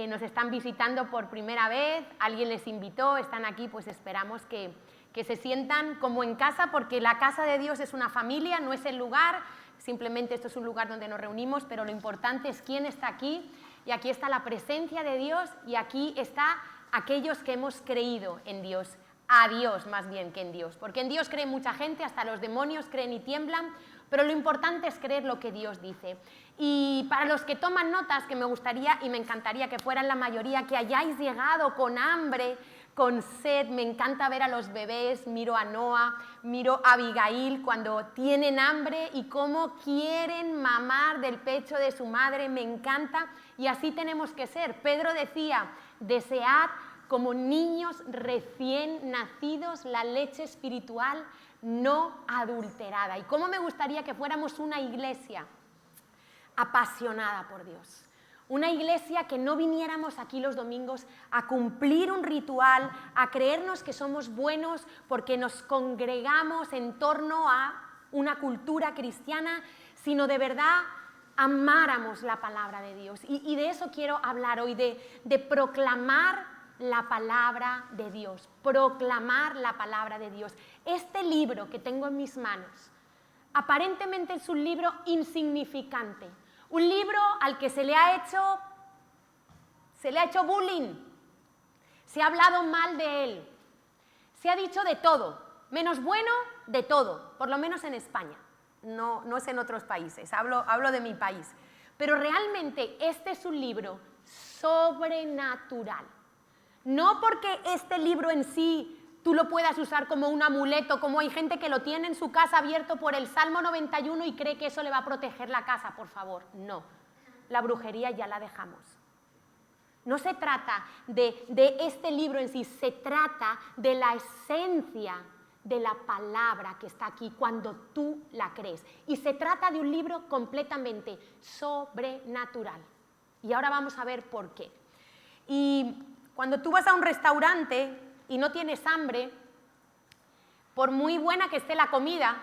nos están visitando por primera vez, alguien les invitó, están aquí, pues esperamos que se sientan como en casa, porque la casa de Dios es una familia, no es el lugar, simplemente esto es un lugar donde nos reunimos, pero lo importante es quién está aquí, y aquí está la presencia de Dios, y aquí está aquellos que hemos creído en Dios, a Dios más bien que en Dios, porque en Dios cree mucha gente, hasta los demonios creen y tiemblan, pero lo importante es creer lo que Dios dice. Y para los que toman notas, que me gustaría y me encantaría que fueran la mayoría, que hayáis llegado con hambre, con sed, me encanta ver a los bebés, miro a Noah, miro a Abigail cuando tienen hambre y cómo quieren mamar del pecho de su madre, me encanta, y así tenemos que ser. Pedro decía, desead como niños recién nacidos la leche espiritual no adulterada. Y cómo me gustaría que fuéramos una iglesia apasionada por Dios. Una iglesia que no viniéramos aquí los domingos a cumplir un ritual, a creernos que somos buenos porque nos congregamos en torno a una cultura cristiana, sino de verdad amáramos la palabra de Dios. Y de eso quiero hablar hoy, de proclamar la palabra de Dios, proclamar la palabra de Dios. Este libro que tengo en mis manos, aparentemente es un libro insignificante, un libro al que se le ha hecho bullying, se ha hablado mal de él, se ha dicho de todo, menos bueno de todo, por lo menos en España, no es en otros países, hablo de mi país, pero realmente este es un libro sobrenatural, no porque este libro en sí tú lo puedas usar como un amuleto, como hay gente que lo tiene en su casa abierto por el Salmo 91 y cree que eso le va a proteger la casa, por favor, no. La brujería ya la dejamos. No se trata de este libro en sí, se trata de la esencia de la palabra que está aquí cuando tú la crees. Y se trata de un libro completamente sobrenatural. Y ahora vamos a ver por qué. Y cuando tú vas a un restaurante y no tienes hambre, por muy buena que esté la comida,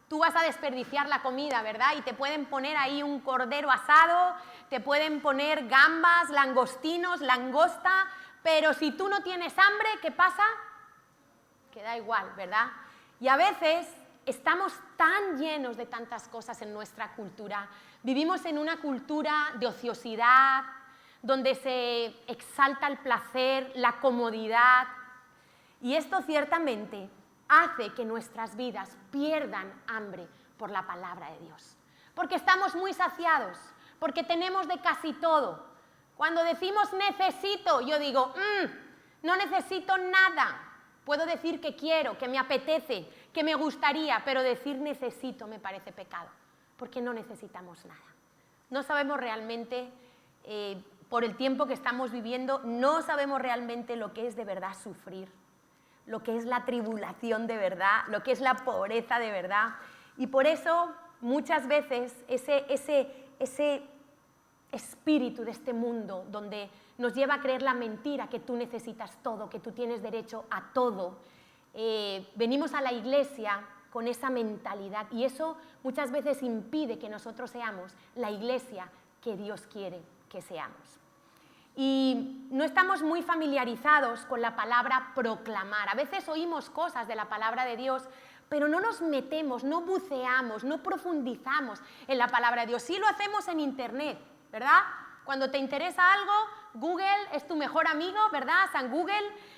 tú vas a desperdiciar la comida, ¿verdad? Y te pueden poner ahí un cordero asado, te pueden poner gambas, langostinos, langosta, pero si tú no tienes hambre, ¿qué pasa? Que da igual, ¿verdad? Y a veces estamos tan llenos de tantas cosas en nuestra cultura, vivimos en una cultura de ociosidad, donde se exalta el placer, la comodidad, y esto ciertamente hace que nuestras vidas pierdan hambre por la palabra de Dios. Porque estamos muy saciados, porque tenemos de casi todo. Cuando decimos necesito, yo digo, no necesito nada. Puedo decir que quiero, que me apetece, que me gustaría, pero decir necesito me parece pecado, porque no necesitamos nada. No sabemos realmente, por el tiempo que estamos viviendo, no sabemos realmente lo que es de verdad sufrir, lo que es la tribulación de verdad, lo que es la pobreza de verdad. Y por eso muchas veces ese espíritu de este mundo donde nos lleva a creer la mentira que tú necesitas todo, que tú tienes derecho a todo, venimos a la iglesia con esa mentalidad y eso muchas veces impide que nosotros seamos la iglesia que Dios quiere que seamos. Y no estamos muy familiarizados con la palabra proclamar. A veces oímos cosas de la palabra de Dios, pero no nos metemos, no buceamos, no profundizamos en la palabra de Dios. Sí lo hacemos en internet, ¿verdad? Cuando te interesa algo, Google es tu mejor amigo, ¿verdad? San Google,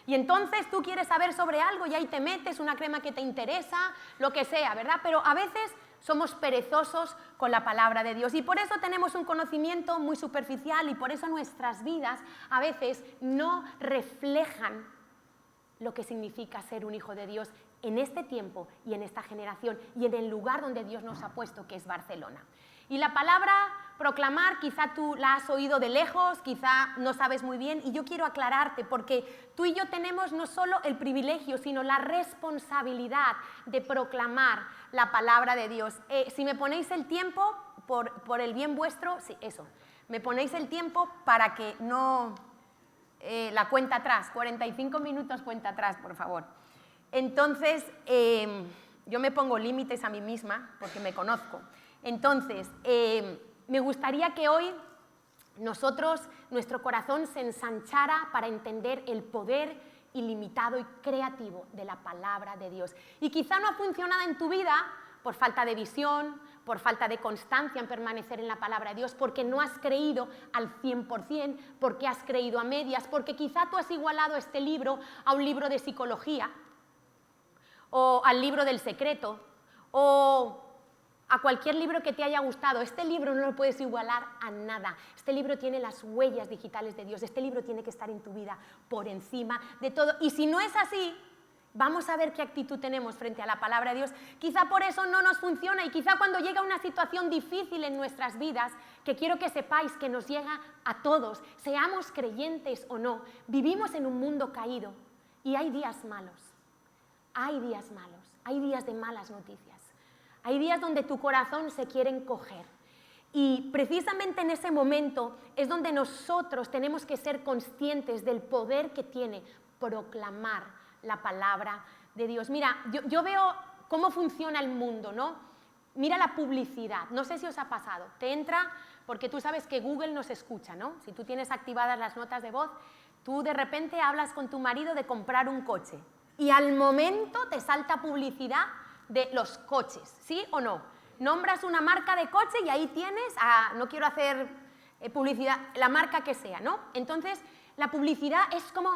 y entonces tú quieres saber sobre algo y ahí te metes una crema que te interesa, lo que sea, ¿verdad? Pero a veces somos perezosos con la palabra de Dios y por eso tenemos un conocimiento muy superficial y por eso nuestras vidas a veces no reflejan lo que significa ser un hijo de Dios en este tiempo y en esta generación y en el lugar donde Dios nos ha puesto, que es Barcelona. Y la palabra proclamar, quizá tú la has oído de lejos, quizá no sabes muy bien, y yo quiero aclararte, porque tú y yo tenemos no solo el privilegio, sino la responsabilidad de proclamar la palabra de Dios. Si me ponéis el tiempo, por el bien vuestro, sí, eso, me ponéis el tiempo para que no... la cuenta atrás, 45 minutos cuenta atrás, por favor. Entonces, yo me pongo límites a mí misma, porque me conozco. Entonces, me gustaría que hoy nuestro corazón se ensanchara para entender el poder ilimitado y creativo de la palabra de Dios. Y quizá no ha funcionado en tu vida por falta de visión, por falta de constancia en permanecer en la palabra de Dios, porque no has creído al 100%, porque has creído a medias, porque quizá tú has igualado este libro a un libro de psicología, o al libro del secreto, o a cualquier libro que te haya gustado. Este libro no lo puedes igualar a nada. Este libro tiene las huellas digitales de Dios. Este libro tiene que estar en tu vida por encima de todo. Y si no es así, vamos a ver qué actitud tenemos frente a la palabra de Dios. Quizá por eso no nos funciona, y quizá cuando llega una situación difícil en nuestras vidas, que quiero que sepáis que nos llega a todos, seamos creyentes o no, vivimos en un mundo caído y hay días malos. Hay días malos, hay días de malas noticias. Hay días donde tu corazón se quiere encoger, y precisamente en ese momento es donde nosotros tenemos que ser conscientes del poder que tiene proclamar la palabra de Dios. Mira, yo veo cómo funciona el mundo, ¿no? Mira la publicidad, no sé si os ha pasado, te entra, porque tú sabes que Google nos escucha, ¿no? Si tú tienes activadas las notas de voz, tú de repente hablas con tu marido de comprar un coche y al momento te salta publicidad de los coches, ¿sí o no? Nombras una marca de coche y ahí tienes, no quiero hacer publicidad, la marca que sea, ¿no? Entonces, la publicidad es como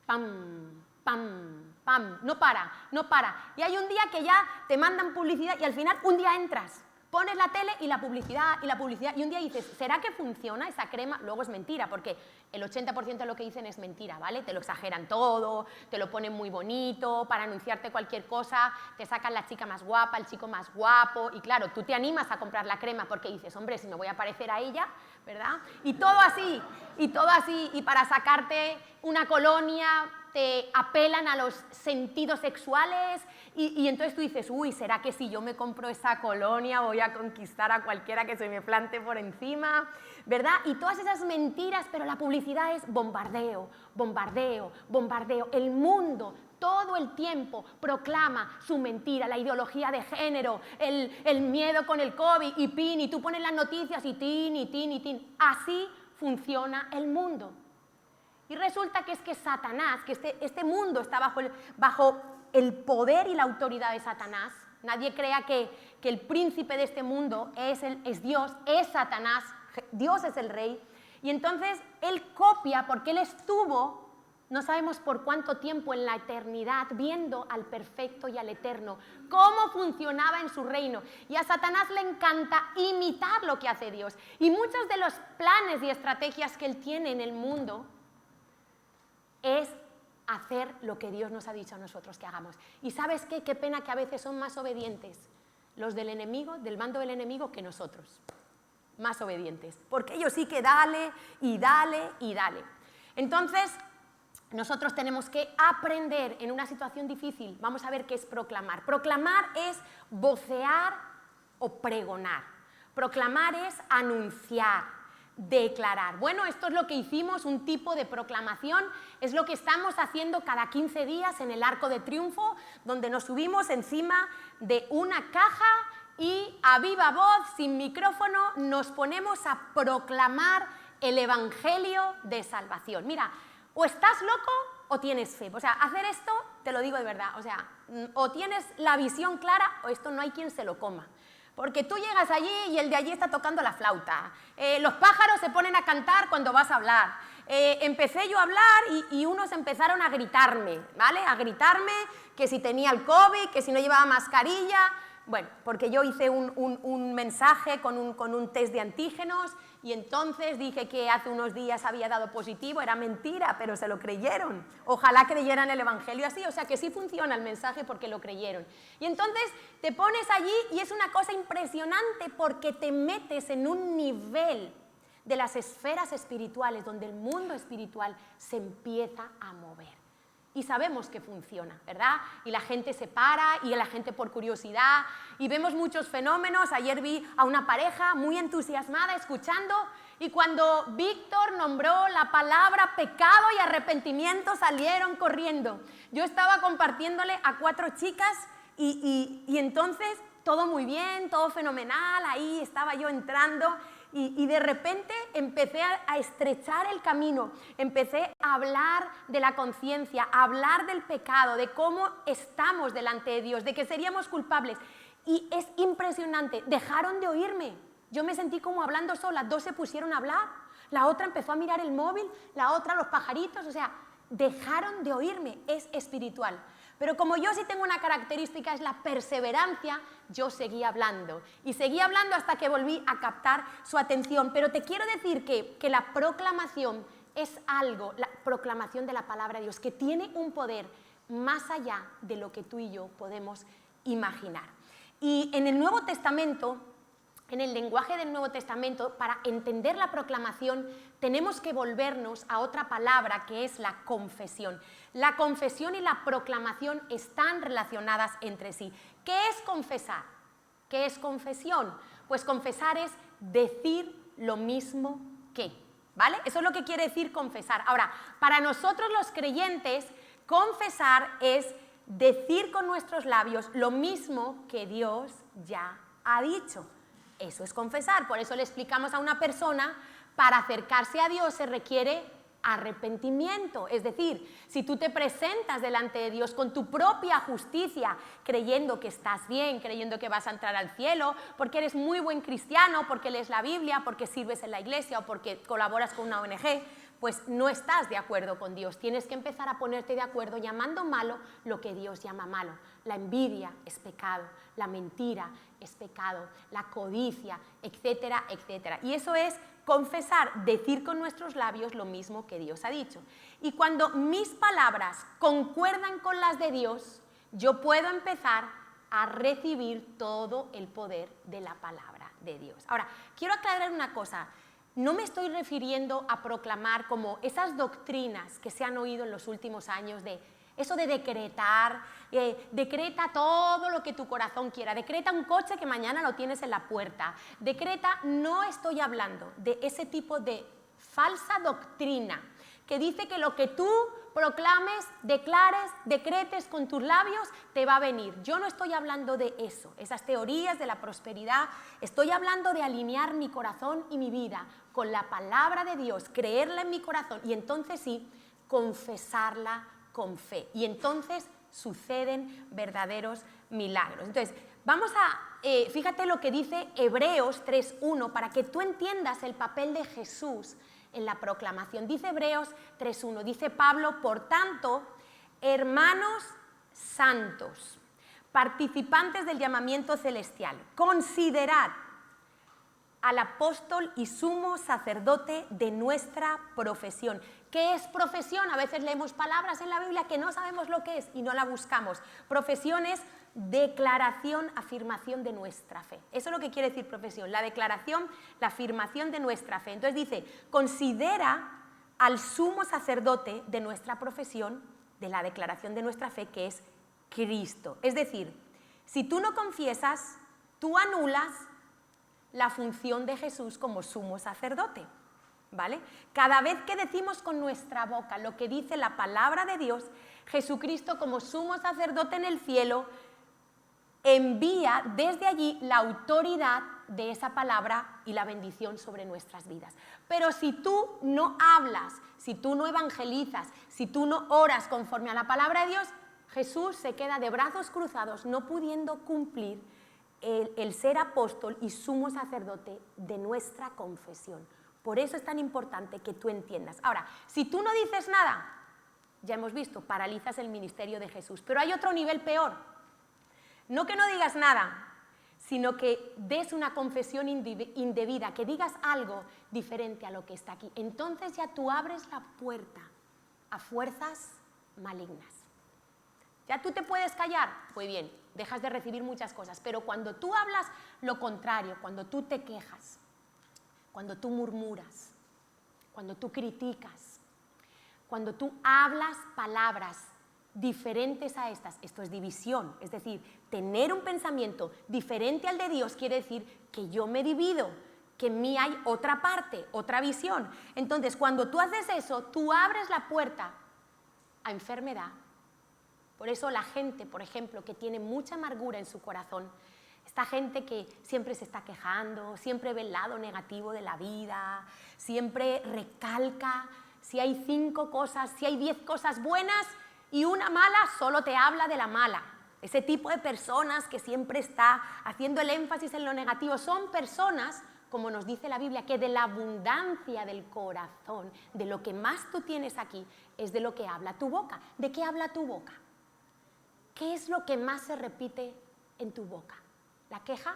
pam, pam, pam, no para, no para. Y hay un día que ya te mandan publicidad y al final un día entras, pones la tele y la publicidad, y un día dices, ¿será que funciona esa crema? Luego es mentira, porque el 80% de lo que dicen es mentira, ¿vale? Te lo exageran todo, te lo ponen muy bonito, para anunciarte cualquier cosa, te sacan la chica más guapa, el chico más guapo, y claro, tú te animas a comprar la crema porque dices, hombre, si me voy a parecer a ella, ¿verdad? Y todo así, y para sacarte una colonia te apelan a los sentidos sexuales, y entonces tú dices, uy, ¿será que si yo me compro esa colonia voy a conquistar a cualquiera que se me plante por encima? ¿Verdad? Y todas esas mentiras, pero la publicidad es bombardeo, bombardeo, bombardeo. El mundo todo el tiempo proclama su mentira, la ideología de género, el miedo con el COVID, y tú pones las noticias y tin, y tin, y tin. Así funciona el mundo. Y resulta que es que Satanás, que este mundo está bajo el poder y la autoridad de Satanás. Nadie crea que el príncipe de este mundo es Dios, es Satanás, Dios es el rey. Y entonces él copia, porque él estuvo, no sabemos por cuánto tiempo, en la eternidad, viendo al perfecto y al eterno, cómo funcionaba en su reino. Y a Satanás le encanta imitar lo que hace Dios. Y muchos de los planes y estrategias que él tiene en el mundo es hacer lo que Dios nos ha dicho a nosotros que hagamos. Y ¿sabes qué? Qué pena que a veces son más obedientes los del enemigo, del bando del enemigo, que nosotros. Más obedientes. Porque ellos sí que dale, y dale, y dale. Entonces, nosotros tenemos que aprender en una situación difícil. Vamos a ver qué es proclamar. Proclamar es vocear o pregonar. Proclamar es anunciar, declarar. Bueno, esto es lo que hicimos, un tipo de proclamación, es lo que estamos haciendo cada 15 días en el Arco de Triunfo, donde nos subimos encima de una caja y a viva voz, sin micrófono, nos ponemos a proclamar el Evangelio de salvación. Mira, o estás loco o tienes fe. O sea, hacer esto, te lo digo de verdad, o sea, o tienes la visión clara o esto no hay quien se lo coma. Porque tú llegas allí y el de allí está tocando la flauta. Los pájaros se ponen a cantar cuando vas a hablar. Empecé yo a hablar y unos empezaron a gritarme, ¿vale? A gritarme que si tenía el COVID, que si no llevaba mascarilla. Bueno, porque yo hice un mensaje con un test de antígenos y entonces dije que hace unos días había dado positivo. Era mentira, pero se lo creyeron. Ojalá creyeran el Evangelio así, o sea que sí funciona el mensaje porque lo creyeron. Y entonces te pones allí y es una cosa impresionante porque te metes en un nivel de las esferas espirituales donde el mundo espiritual se empieza a mover. Y sabemos que funciona, ¿verdad? Y la gente se para, y la gente por curiosidad, y vemos muchos fenómenos. Ayer vi a una pareja muy entusiasmada escuchando, y cuando Víctor nombró la palabra pecado y arrepentimiento, salieron corriendo. Yo estaba compartiéndole a 4 chicas, y entonces todo muy bien, todo fenomenal, ahí estaba yo entrando, y de repente empecé a estrechar el camino, empecé a hablar de la conciencia, a hablar del pecado, de cómo estamos delante de Dios, de que seríamos culpables. Y es impresionante, dejaron de oírme. Yo me sentí como hablando sola, dos se pusieron a hablar, la otra empezó a mirar el móvil, la otra los pajaritos, o sea, dejaron de oírme, es espiritual. Pero como yo sí tengo una característica, es la perseverancia, yo seguí hablando. Y seguí hablando hasta que volví a captar su atención. Pero te quiero decir que la proclamación es algo, la proclamación de la palabra de Dios, que tiene un poder más allá de lo que tú y yo podemos imaginar. Y en el Nuevo Testamento, en el lenguaje del Nuevo Testamento, para entender la proclamación, tenemos que volvernos a otra palabra que es la confesión. La confesión y la proclamación están relacionadas entre sí. ¿Qué es confesar? ¿Qué es confesión? Pues confesar es decir lo mismo que, ¿vale? Eso es lo que quiere decir confesar. Ahora, para nosotros los creyentes, confesar es decir con nuestros labios lo mismo que Dios ya ha dicho. Eso es confesar. Por eso le explicamos a una persona, para acercarse a Dios se requiere arrepentimiento. Es decir, si tú te presentas delante de Dios con tu propia justicia, creyendo que estás bien, creyendo que vas a entrar al cielo, porque eres muy buen cristiano, porque lees la Biblia, porque sirves en la iglesia o porque colaboras con una ONG, pues no estás de acuerdo con Dios. Tienes que empezar a ponerte de acuerdo llamando malo lo que Dios llama malo. La envidia es pecado, la mentira es pecado, la codicia, etcétera, etcétera. Y eso es confesar, decir con nuestros labios lo mismo que Dios ha dicho. Y cuando mis palabras concuerdan con las de Dios, yo puedo empezar a recibir todo el poder de la palabra de Dios. Ahora, quiero aclarar una cosa. No me estoy refiriendo a proclamar como esas doctrinas que se han oído en los últimos años de eso de decretar, decreta todo lo que tu corazón quiera, decreta un coche que mañana lo tienes en la puerta, decreta, no estoy hablando de ese tipo de falsa doctrina que dice que lo que tú proclames, declares, decretes con tus labios, te va a venir. Yo no estoy hablando de eso, esas teorías de la prosperidad, estoy hablando de alinear mi corazón y mi vida con la palabra de Dios, creerla en mi corazón y entonces sí, confesarla con fe. Y entonces suceden verdaderos milagros. Entonces, vamos a, fíjate lo que dice Hebreos 3.1 para que tú entiendas el papel de Jesús en la proclamación. Dice Hebreos 3.1, dice Pablo, por tanto, hermanos santos, participantes del llamamiento celestial, considerad al apóstol y sumo sacerdote de nuestra profesión. ¿Qué es profesión? A veces leemos palabras en la Biblia que no sabemos lo que es y no la buscamos. Profesión es declaración, afirmación de nuestra fe. Eso es lo que quiere decir profesión, la declaración, la afirmación de nuestra fe. Entonces dice, considera al sumo sacerdote de nuestra profesión, de la declaración de nuestra fe, que es Cristo. Es decir, si tú no confiesas, tú anulas la función de Jesús como sumo sacerdote, ¿vale? Cada vez que decimos con nuestra boca lo que dice la palabra de Dios, Jesucristo como sumo sacerdote en el cielo envía desde allí la autoridad de esa palabra y la bendición sobre nuestras vidas. Pero si tú no hablas, si tú no evangelizas, si tú no oras conforme a la palabra de Dios, Jesús se queda de brazos cruzados no pudiendo cumplir el ser apóstol y sumo sacerdote de nuestra confesión. Por eso es tan importante que tú entiendas. Ahora, si tú no dices nada, ya hemos visto, paralizas el ministerio de Jesús. Pero hay otro nivel peor. No que no digas nada, sino que des una confesión indebida, que digas algo diferente a lo que está aquí. Entonces ya tú abres la puerta a fuerzas malignas. ¿Ya tú te puedes callar? Muy bien, dejas de recibir muchas cosas, pero cuando tú hablas lo contrario, cuando tú te quejas, cuando tú murmuras, cuando tú criticas, cuando tú hablas palabras diferentes a estas, esto es división, es decir, tener un pensamiento diferente al de Dios quiere decir que yo me divido, que en mí hay otra parte, otra visión. Entonces, cuando tú haces eso, tú abres la puerta a enfermedad. Por eso la gente, por ejemplo, que tiene mucha amargura en su corazón, Esta gente que siempre se está quejando, siempre ve el lado negativo de la vida, siempre recalca, si hay 5 cosas, si hay 10 cosas buenas y una mala, solo te habla de la mala. Ese tipo de personas que siempre está haciendo el énfasis en lo negativo, son personas, como nos dice la Biblia, que de la abundancia del corazón, de lo que más tú tienes aquí, es de lo que habla tu boca. ¿De qué habla tu boca? ¿Qué es lo que más se repite en tu boca? ¿La queja?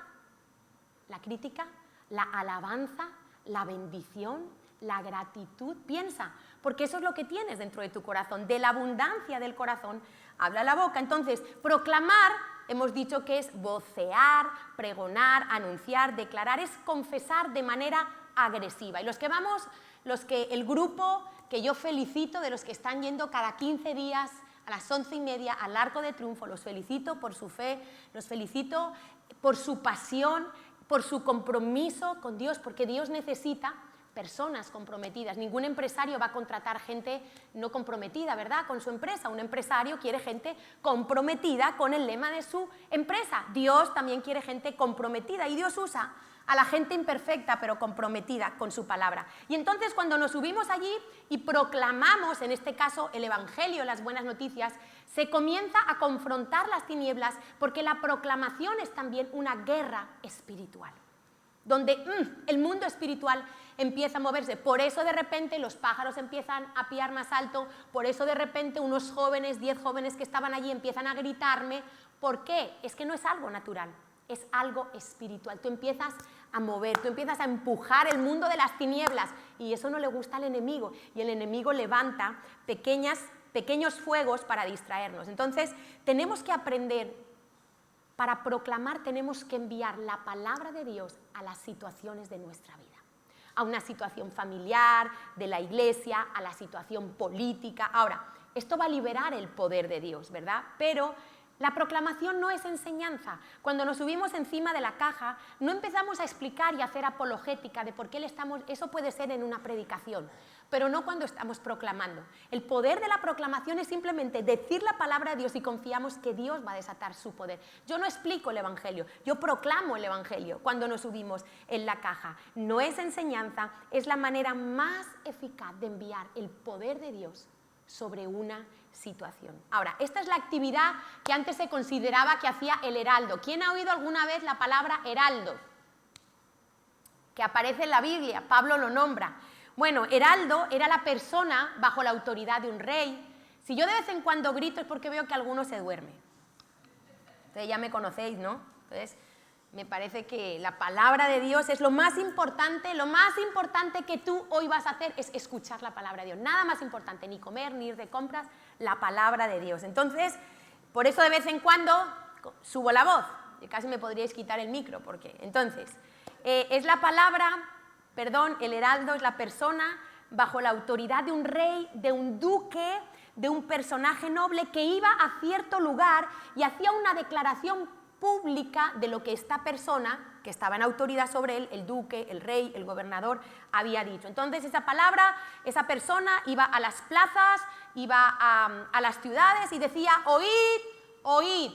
¿La crítica? ¿La alabanza? ¿La bendición? ¿La gratitud? Piensa, porque eso es lo que tienes dentro de tu corazón. De la abundancia del corazón habla la boca. Entonces, proclamar, hemos dicho que es vocear, pregonar, anunciar, declarar, es confesar de manera agresiva. Y el grupo que yo felicito, de los que están yendo cada 15 días a las 11:30 al Arco de Triunfo, los felicito por su fe, los felicito por su pasión, por su compromiso con Dios, porque Dios necesita personas comprometidas. Ningún empresario va a contratar gente no comprometida, ¿verdad?, con su empresa. Un empresario quiere gente comprometida con el lema de su empresa. Dios también quiere gente comprometida y Dios usa a la gente imperfecta pero comprometida con su palabra. Y entonces cuando nos subimos allí y proclamamos, en este caso el Evangelio, las buenas noticias, se comienza a confrontar las tinieblas, porque la proclamación es también una guerra espiritual, donde el mundo espiritual empieza a moverse. Por eso de repente los pájaros empiezan a piar más alto, por eso de repente unos jóvenes, 10 jóvenes que estaban allí empiezan a gritarme. ¿Por qué? Es que no es algo natural, es algo espiritual. Tú empiezas a mover, tú empiezas a empujar el mundo de las tinieblas y eso no le gusta al enemigo, y el enemigo levanta pequeños fuegos para distraernos. Entonces tenemos que aprender. Para proclamar tenemos que enviar la palabra de Dios a las situaciones de nuestra vida, a una situación familiar, de la iglesia, a la situación política. Ahora, esto va a liberar el poder de Dios, ¿verdad? Pero la proclamación no es enseñanza. Cuando nos subimos encima de la caja, no empezamos a explicar y a hacer apologética de por qué eso puede ser en una predicación, pero no cuando estamos proclamando. El poder de la proclamación es simplemente decir la palabra de Dios y confiamos que Dios va a desatar su poder. Yo no explico el Evangelio, yo proclamo el Evangelio cuando nos subimos en la caja. No es enseñanza, es la manera más eficaz de enviar el poder de Dios sobre una situación. Ahora, esta es la actividad que antes se consideraba que hacía el heraldo. ¿Quién ha oído alguna vez la palabra heraldo? Que aparece en la Biblia, Pablo lo nombra. Bueno, heraldo era la persona bajo la autoridad de un rey. Si yo de vez en cuando grito es porque veo que alguno se duerme. Ustedes ya me conocéis, ¿no? Entonces, me parece que la palabra de Dios es lo más importante que tú hoy vas a hacer es escuchar la palabra de Dios. Nada más importante, ni comer, ni ir de compras, la palabra de Dios. Entonces, por eso de vez en cuando subo la voz. Y casi me podríais quitar el micro, porque entonces, es la palabra, el heraldo es la persona bajo la autoridad de un rey, de un duque, de un personaje noble que iba a cierto lugar y hacía una declaración pública de lo que esta persona, que estaba en autoridad sobre él, el duque, el rey, el gobernador, había dicho. Entonces esa persona iba a las plazas, iba a las ciudades y decía, oíd, oíd.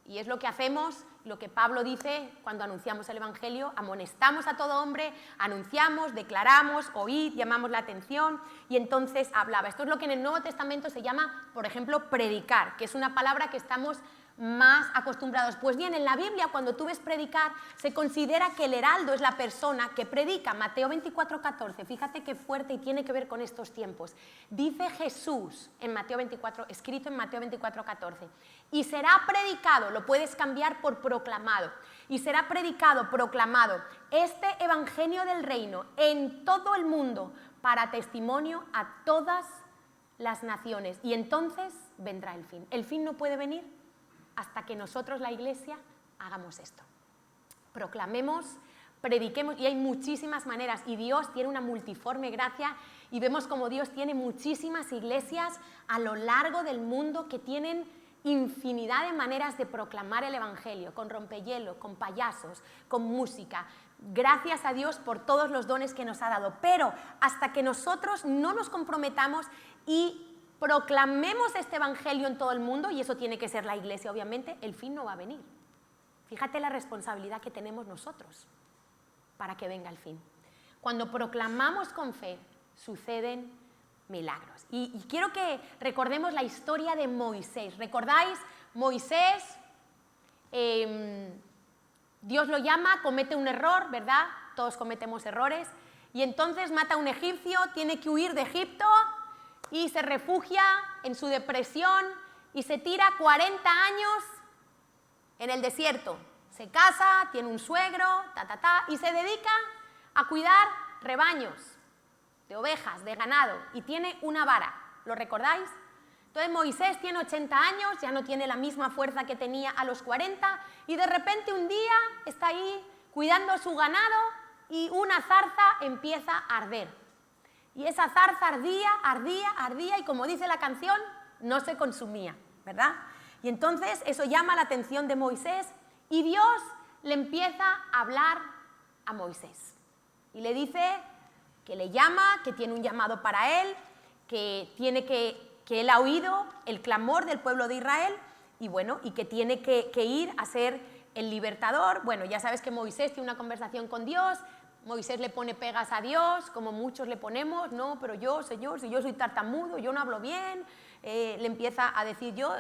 Y es lo que hacemos, lo que Pablo dice cuando anunciamos el Evangelio, amonestamos a todo hombre, anunciamos, declaramos, oíd, llamamos la atención, y entonces hablaba. Esto es lo que en el Nuevo Testamento se llama, por ejemplo, predicar, que es una palabra que estamos más acostumbrados. Pues bien, en la Biblia, cuando tú ves predicar, se considera que el heraldo es la persona que predica. Mateo 24:14, fíjate qué fuerte y tiene que ver con estos tiempos. Dice Jesús en Mateo 24, escrito en Mateo 24:14, y será predicado, lo puedes cambiar por proclamado, y será predicado, proclamado, este evangelio del reino en todo el mundo para testimonio a todas las naciones, y entonces vendrá el fin. El fin no puede venir hasta que nosotros, la Iglesia, hagamos esto. Proclamemos, prediquemos, y hay muchísimas maneras, y Dios tiene una multiforme gracia, y vemos como Dios tiene muchísimas iglesias a lo largo del mundo que tienen infinidad de maneras de proclamar el Evangelio, con rompehielo, con payasos, con música. Gracias a Dios por todos los dones que nos ha dado, pero hasta que nosotros no nos comprometamos y proclamemos este Evangelio en todo el mundo, y eso tiene que ser la Iglesia, obviamente, el fin no va a venir. Fíjate la responsabilidad que tenemos nosotros para que venga el fin. Cuando proclamamos con fe, suceden milagros. Y quiero que recordemos la historia de Moisés. ¿Recordáis? Moisés, Dios lo llama, comete un error, ¿verdad? Todos cometemos errores. Y entonces mata a un egipcio, tiene que huir de Egipto y se refugia en su depresión y se tira 40 años en el desierto. Se casa, tiene un suegro, y se dedica a cuidar rebaños de ovejas, de ganado, y tiene una vara. ¿Lo recordáis? Entonces Moisés tiene 80 años, ya no tiene la misma fuerza que tenía a los 40, y de repente un día está ahí cuidando su ganado y una zarza empieza a arder. Y esa zarza ardía, y como dice la canción, no se consumía, ¿verdad? Y entonces eso llama la atención de Moisés, y Dios le empieza a hablar a Moisés. Y le dice que le llama, que tiene un llamado para él, que él ha oído el clamor del pueblo de Israel, y bueno, y que tiene que ir a ser el libertador. Bueno, ya sabes que Moisés tiene una conversación con Dios. Moisés le pone pegas a Dios, como muchos le ponemos, no, pero yo, Señor, si yo soy tartamudo, yo no hablo bien, le empieza a decir yo,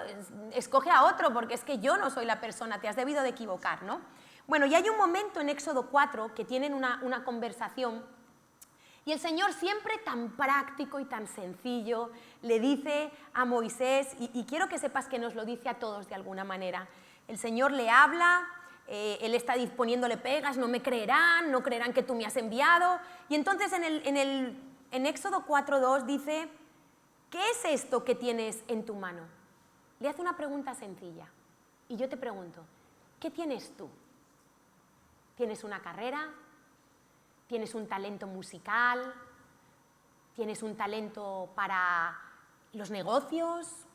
escoge a otro, porque es que yo no soy la persona, te has debido de equivocar, ¿no? Bueno, y hay un momento en Éxodo 4 que tienen una conversación, y el Señor, siempre tan práctico y tan sencillo, le dice a Moisés, y quiero que sepas que nos lo dice a todos de alguna manera. El Señor le habla, él está poniéndole pegas, no me creerán, no creerán que tú me has enviado. Y entonces en Éxodo 4:2 dice, ¿qué es esto que tienes en tu mano? Le hace una pregunta sencilla. Y yo te pregunto, ¿qué tienes tú? ¿Tienes una carrera? ¿Tienes un talento musical? ¿Tienes un talento para los negocios?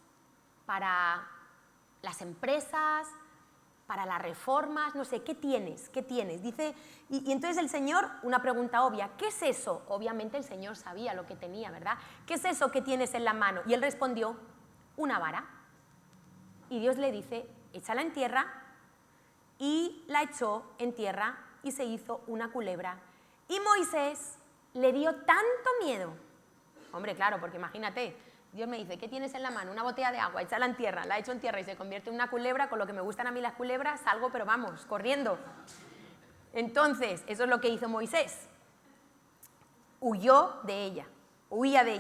¿Para las empresas? ¿Para las reformas? No sé, ¿qué tienes? ¿Qué tienes? Dice, y entonces el Señor, una pregunta obvia, ¿qué es eso? Obviamente el Señor sabía lo que tenía, ¿verdad? ¿Qué es eso que tienes en la mano? Y él respondió, una vara. Y Dios le dice, échala en tierra, y la echó en tierra y se hizo una culebra. Y Moisés le dio tanto miedo. Hombre, claro, porque imagínate, Dios me dice, ¿qué tienes en la mano? Una botella de agua, échala en tierra, la echo en tierra y se convierte en una culebra. Con lo que me gustan a mí las culebras, salgo, pero vamos, corriendo. Entonces, eso es lo que hizo Moisés. Huía de ella.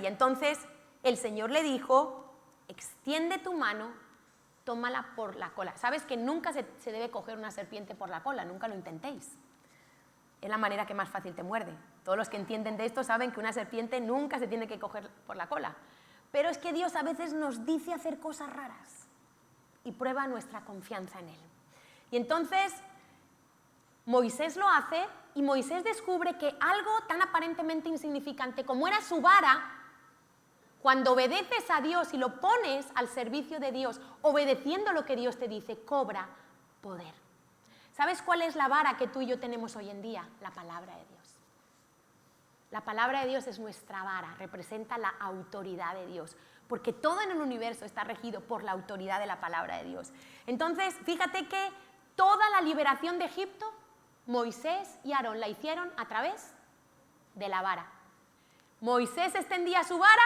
Entonces, el Señor le dijo, extiende tu mano, tómala por la cola. ¿Sabes que nunca se debe coger una serpiente por la cola? Nunca lo intentéis. Es la manera que más fácil te muerde. Todos los que entienden de esto saben que una serpiente nunca se tiene que coger por la cola. Pero es que Dios a veces nos dice hacer cosas raras y prueba nuestra confianza en Él. Y entonces Moisés lo hace, y Moisés descubre que algo tan aparentemente insignificante como era su vara, cuando obedeces a Dios y lo pones al servicio de Dios, obedeciendo lo que Dios te dice, cobra poder. ¿Sabes cuál es la vara que tú y yo tenemos hoy en día? La palabra de Dios. La palabra de Dios es nuestra vara, representa la autoridad de Dios, porque todo en el universo está regido por la autoridad de la palabra de Dios. Entonces, fíjate que toda la liberación de Egipto, Moisés y Aarón la hicieron a través de la vara. Moisés extendía su vara,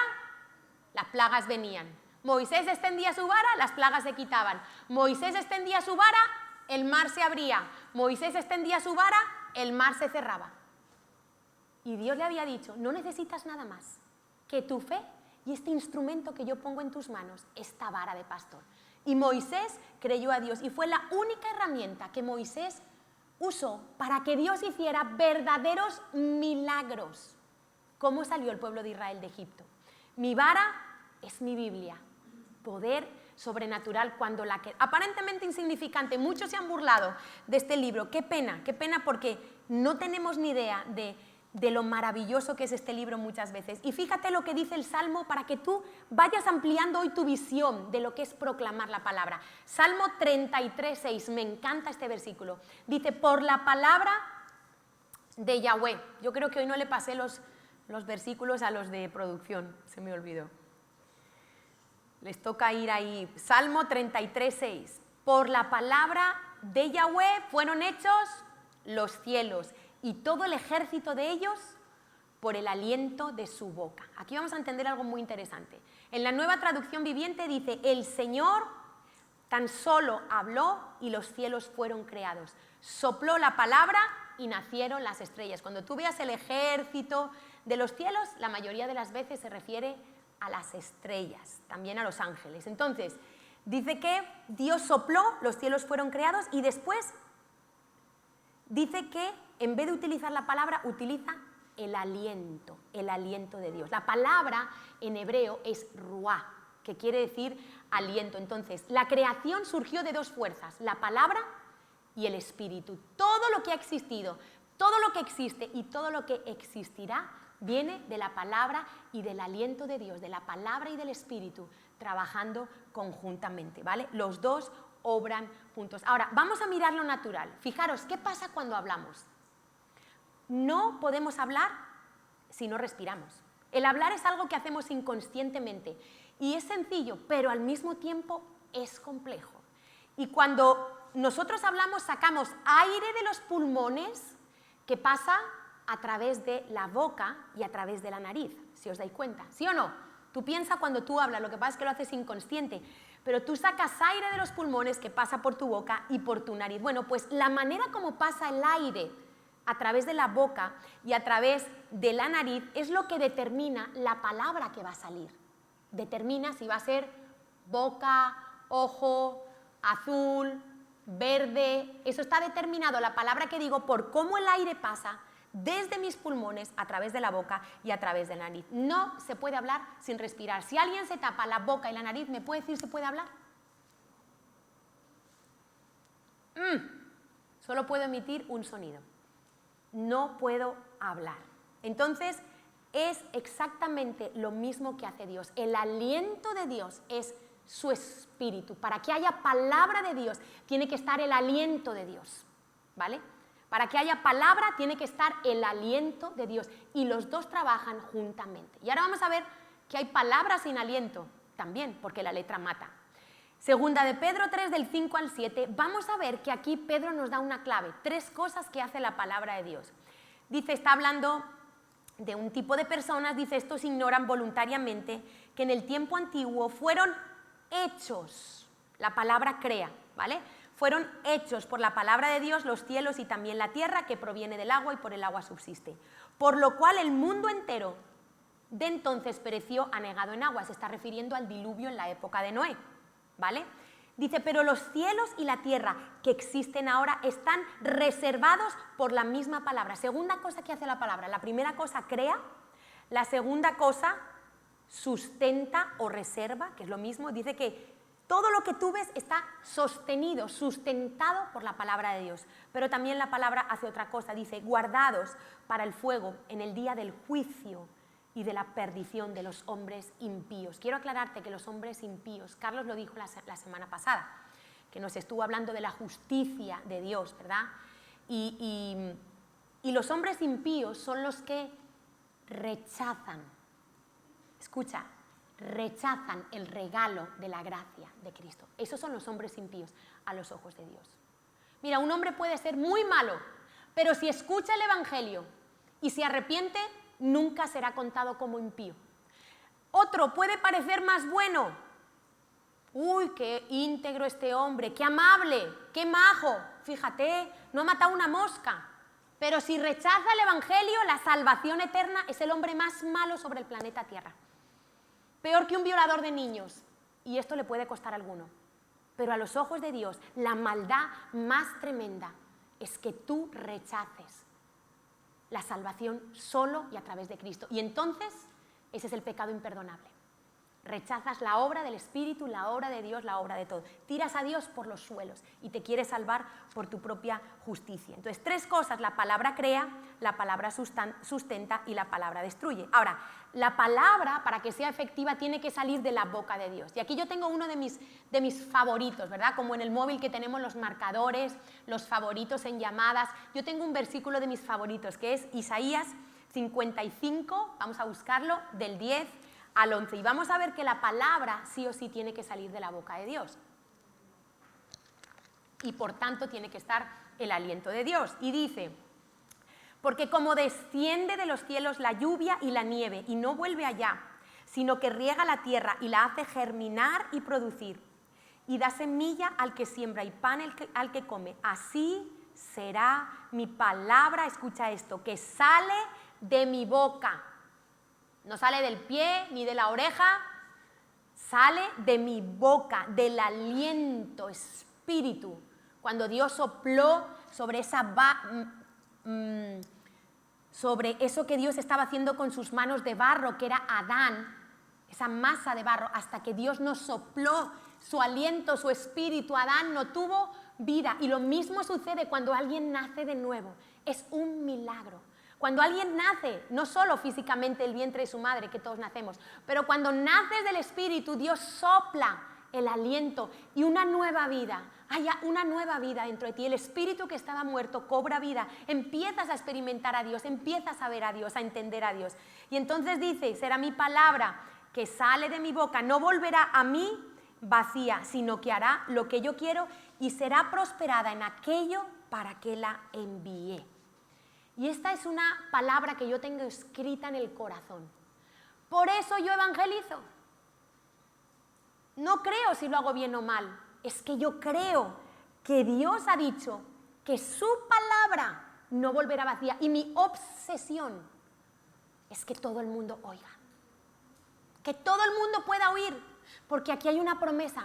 las plagas venían. Moisés extendía su vara, las plagas se quitaban. Moisés extendía su vara, el mar se abría. Moisés extendía su vara, el mar se cerraba. Y Dios le había dicho, no necesitas nada más que tu fe y este instrumento que yo pongo en tus manos, esta vara de pastor. Y Moisés creyó a Dios, y fue la única herramienta que Moisés usó para que Dios hiciera verdaderos milagros. ¿Cómo salió el pueblo de Israel de Egipto? Mi vara es mi Biblia, poder sobrenatural cuando la que aparentemente insignificante, muchos se han burlado de este libro. Qué pena porque no tenemos ni idea de lo maravilloso que es este libro muchas veces. Y fíjate lo que dice el Salmo para que tú vayas ampliando hoy tu visión de lo que es proclamar la palabra. Salmo 33:6, me encanta este versículo. Dice, por la palabra de Yahweh. Yo creo que hoy no le pasé los versículos a los de producción, se me olvidó. Les toca ir ahí. Salmo 33:6. Por la palabra de Yahweh fueron hechos los cielos y todo el ejército de ellos por el aliento de su boca. Aquí vamos a entender algo muy interesante. En la Nueva Traducción Viviente dice, el Señor tan solo habló y los cielos fueron creados. Sopló la palabra y nacieron las estrellas. Cuando tú veas el ejército de los cielos, la mayoría de las veces se refiere a las estrellas, también a los ángeles. Entonces, dice que Dios sopló, los cielos fueron creados y después dice que en vez de utilizar la palabra, utiliza el aliento de Dios. La palabra en hebreo es ruá, que quiere decir aliento. Entonces, la creación surgió de dos fuerzas, la palabra y el espíritu. Todo lo que ha existido, todo lo que existe y todo lo que existirá viene de la palabra y del aliento de Dios, de la palabra y del espíritu, trabajando conjuntamente, ¿vale? Los dos obran juntos. Ahora, vamos a mirar lo natural. Fijaros, ¿qué pasa cuando hablamos? No podemos hablar si no respiramos. El hablar es algo que hacemos inconscientemente y es sencillo, pero al mismo tiempo es complejo. Y cuando nosotros hablamos, sacamos aire de los pulmones que pasa a través de la boca y a través de la nariz, si os dais cuenta, ¿sí o no? Tú piensas cuando tú hablas, lo que pasa es que lo haces inconsciente, pero tú sacas aire de los pulmones que pasa por tu boca y por tu nariz. Bueno, pues la manera como pasa el aire a través de la boca y a través de la nariz es lo que determina la palabra que va a salir. Determina si va a ser boca, ojo, azul, verde. Eso está determinado, la palabra que digo, por cómo el aire pasa desde mis pulmones a través de la boca y a través de la nariz. No se puede hablar sin respirar. Si alguien se tapa la boca y la nariz, ¿me puede decir si puede hablar? Solo puedo emitir un sonido. No puedo hablar. Entonces, es exactamente lo mismo que hace Dios. El aliento de Dios es su espíritu. Para que haya palabra de Dios, tiene que estar el aliento de Dios, ¿vale? Para que haya palabra, tiene que estar el aliento de Dios. Y los dos trabajan juntamente. Y ahora vamos a ver que hay palabras sin aliento también, porque la letra mata. Segunda de Pedro 3, del 5 al 7, vamos a ver que aquí Pedro nos da una clave, 3 cosas que hace la palabra de Dios. Dice, está hablando de un tipo de personas, dice, estos ignoran voluntariamente que en el tiempo antiguo fueron hechos, la palabra crea, ¿vale? Fueron hechos por la palabra de Dios los cielos y también la tierra, que proviene del agua y por el agua subsiste. Por lo cual el mundo entero de entonces pereció anegado en agua. Se está refiriendo al diluvio en la época de Noé, ¿vale? Dice, pero los cielos y la tierra que existen ahora están reservados por la misma palabra. Segunda cosa que hace la palabra. La primera cosa crea, la segunda cosa sustenta o reserva, que es lo mismo. Dice que todo lo que tú ves está sostenido, sustentado por la palabra de Dios. Pero también la palabra hace otra cosa. Dice, guardados para el fuego en el día del juicio y de la perdición de los hombres impíos. Quiero aclararte que los hombres impíos, Carlos lo dijo la semana pasada, que nos estuvo hablando de la justicia de Dios, ¿verdad? Y los hombres impíos son los que rechazan, escucha, rechazan el regalo de la gracia de Cristo. Esos son los hombres impíos a los ojos de Dios. Mira, un hombre puede ser muy malo, pero si escucha el Evangelio y se arrepiente, nunca será contado como impío. Otro puede parecer más bueno. Uy, qué íntegro este hombre, qué amable, qué majo. Fíjate, no ha matado una mosca. Pero si rechaza el Evangelio, la salvación eterna, es el hombre más malo sobre el planeta Tierra. Peor que un violador de niños. Y esto le puede costar a alguno. Pero a los ojos de Dios, la maldad más tremenda es que tú rechaces la salvación solo y a través de Cristo. Y entonces, ese es el pecado imperdonable. Rechazas la obra del Espíritu, la obra de Dios, la obra de todo. Tiras a Dios por los suelos y te quieres salvar por tu propia justicia. Entonces, 3 cosas, la palabra crea, la palabra sustenta y la palabra destruye. Ahora, la palabra, para que sea efectiva, tiene que salir de la boca de Dios. Y aquí yo tengo uno de mis favoritos, ¿verdad? Como en el móvil que tenemos los marcadores, los favoritos en llamadas. Yo tengo un versículo de mis favoritos, que es Isaías 55, vamos a buscarlo, del 10 al 11. Y vamos a ver que la palabra sí o sí tiene que salir de la boca de Dios. y por tanto tiene que estar el aliento de Dios. Y dice, porque como desciende de los cielos la lluvia y la nieve y no vuelve allá, sino que riega la tierra y la hace germinar y producir, y da semilla al que siembra y pan al que come, así será mi palabra, escucha esto, que sale de mi boca. No sale del pie ni de la oreja, sale de mi boca, del aliento, espíritu. Cuando Dios sopló sobre sobre eso que Dios estaba haciendo con sus manos de barro, que era Adán, esa masa de barro, hasta que Dios nos sopló su aliento, su espíritu, Adán no tuvo vida. Y lo mismo sucede cuando alguien nace de nuevo. Es un milagro. Cuando alguien nace, no solo físicamente el vientre de su madre, que todos nacemos, pero cuando naces del espíritu, Dios sopla el aliento y una nueva vida. Hay una nueva vida dentro de ti. El espíritu que estaba muerto cobra vida. Empiezas a experimentar a Dios, empiezas a ver a Dios, a entender a Dios. Y entonces dice, será mi palabra que sale de mi boca, no volverá a mí vacía, sino que hará lo que yo quiero y será prosperada en aquello para que la envié. Y esta es una palabra que yo tengo escrita en el corazón. Por eso yo evangelizo. No creo si lo hago bien o mal, es que yo creo que Dios ha dicho que su palabra no volverá vacía y mi obsesión es que todo el mundo oiga, que todo el mundo pueda oír, porque aquí hay una promesa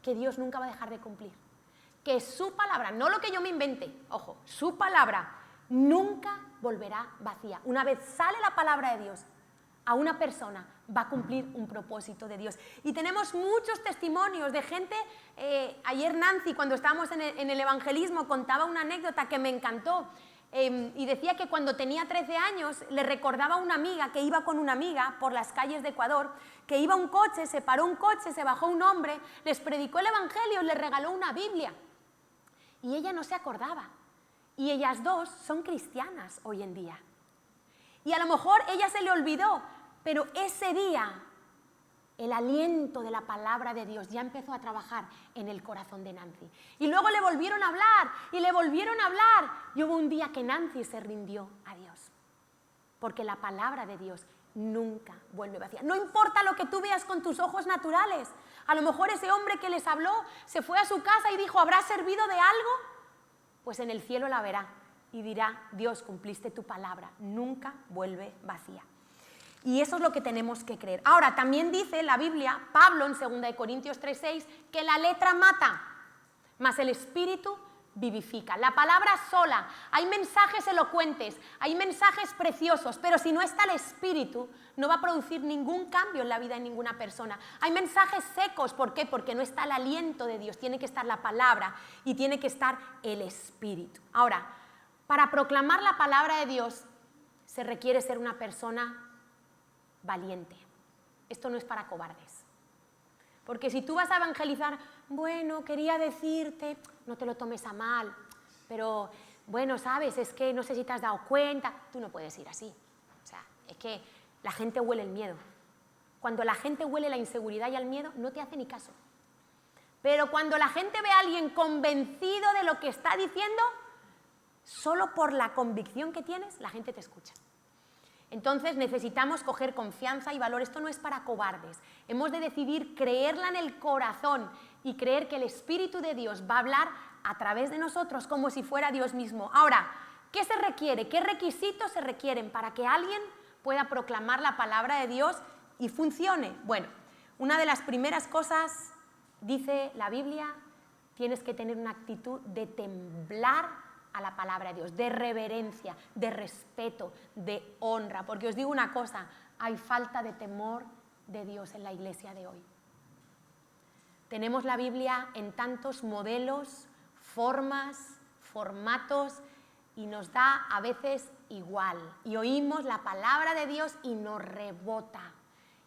que Dios nunca va a dejar de cumplir, que su palabra, no lo que yo me invente, ojo, su palabra nunca volverá vacía. Una vez sale la palabra de Dios a una persona, va a cumplir un propósito de Dios. Y tenemos muchos testimonios de gente. Ayer Nancy, cuando estábamos en el evangelismo, contaba una anécdota que me encantó. Y decía que cuando tenía 13 años le recordaba a una amiga que iba con una amiga por las calles de Ecuador, que iba un coche, se paró un coche, se bajó un hombre, les predicó el evangelio, les regaló una Biblia. Y ella no se acordaba. Y ellas dos son cristianas hoy en día. Y a lo mejor ella se le olvidó, pero ese día el aliento de la palabra de Dios ya empezó a trabajar en el corazón de Nancy. Y luego le volvieron a hablar y le volvieron a hablar. Y hubo un día que Nancy se rindió a Dios. Porque la palabra de Dios nunca vuelve vacía. No importa lo que tú veas con tus ojos naturales. A lo mejor ese hombre que les habló se fue a su casa y dijo, ¿habrá servido de algo? Pues en el cielo la verá y dirá, Dios, cumpliste tu palabra, nunca vuelve vacía. Y eso es lo que tenemos que creer. Ahora, también dice la Biblia, Pablo en 2 Corintios 3:6, que la letra mata, mas el espíritu vivifica. La palabra sola, hay mensajes elocuentes, hay mensajes preciosos, pero si no está el espíritu, no va a producir ningún cambio en la vida de ninguna persona. Hay mensajes secos, ¿por qué? Porque no está el aliento de Dios, tiene que estar la palabra y tiene que estar el espíritu. Ahora, para proclamar la palabra de Dios se requiere ser una persona valiente. Esto no es para cobardes. Porque si tú vas a evangelizar, bueno, quería decirte, no te lo tomes a mal, pero bueno, sabes, es que no sé si te has dado cuenta, tú no puedes ir así. O sea, es que la gente huele el miedo. Cuando la gente huele la inseguridad y el miedo, no te hace ni caso. Pero cuando la gente ve a alguien convencido de lo que está diciendo, solo por la convicción que tienes, la gente te escucha. Entonces necesitamos coger confianza y valor. Esto no es para cobardes. Hemos de decidir creerla en el corazón y creer que el Espíritu de Dios va a hablar a través de nosotros como si fuera Dios mismo. Ahora, ¿qué se requiere? ¿Qué requisitos se requieren para que alguien pueda proclamar la palabra de Dios y funcione? Bueno, una de las primeras cosas, dice la Biblia, tienes que tener una actitud de temblar a la palabra de Dios, de reverencia, de respeto, de honra. Porque os digo una cosa, hay falta de temor de Dios en la iglesia de hoy. Tenemos la Biblia en tantos modelos, formas, formatos, y nos da a veces igual. Y oímos la palabra de Dios y nos rebota.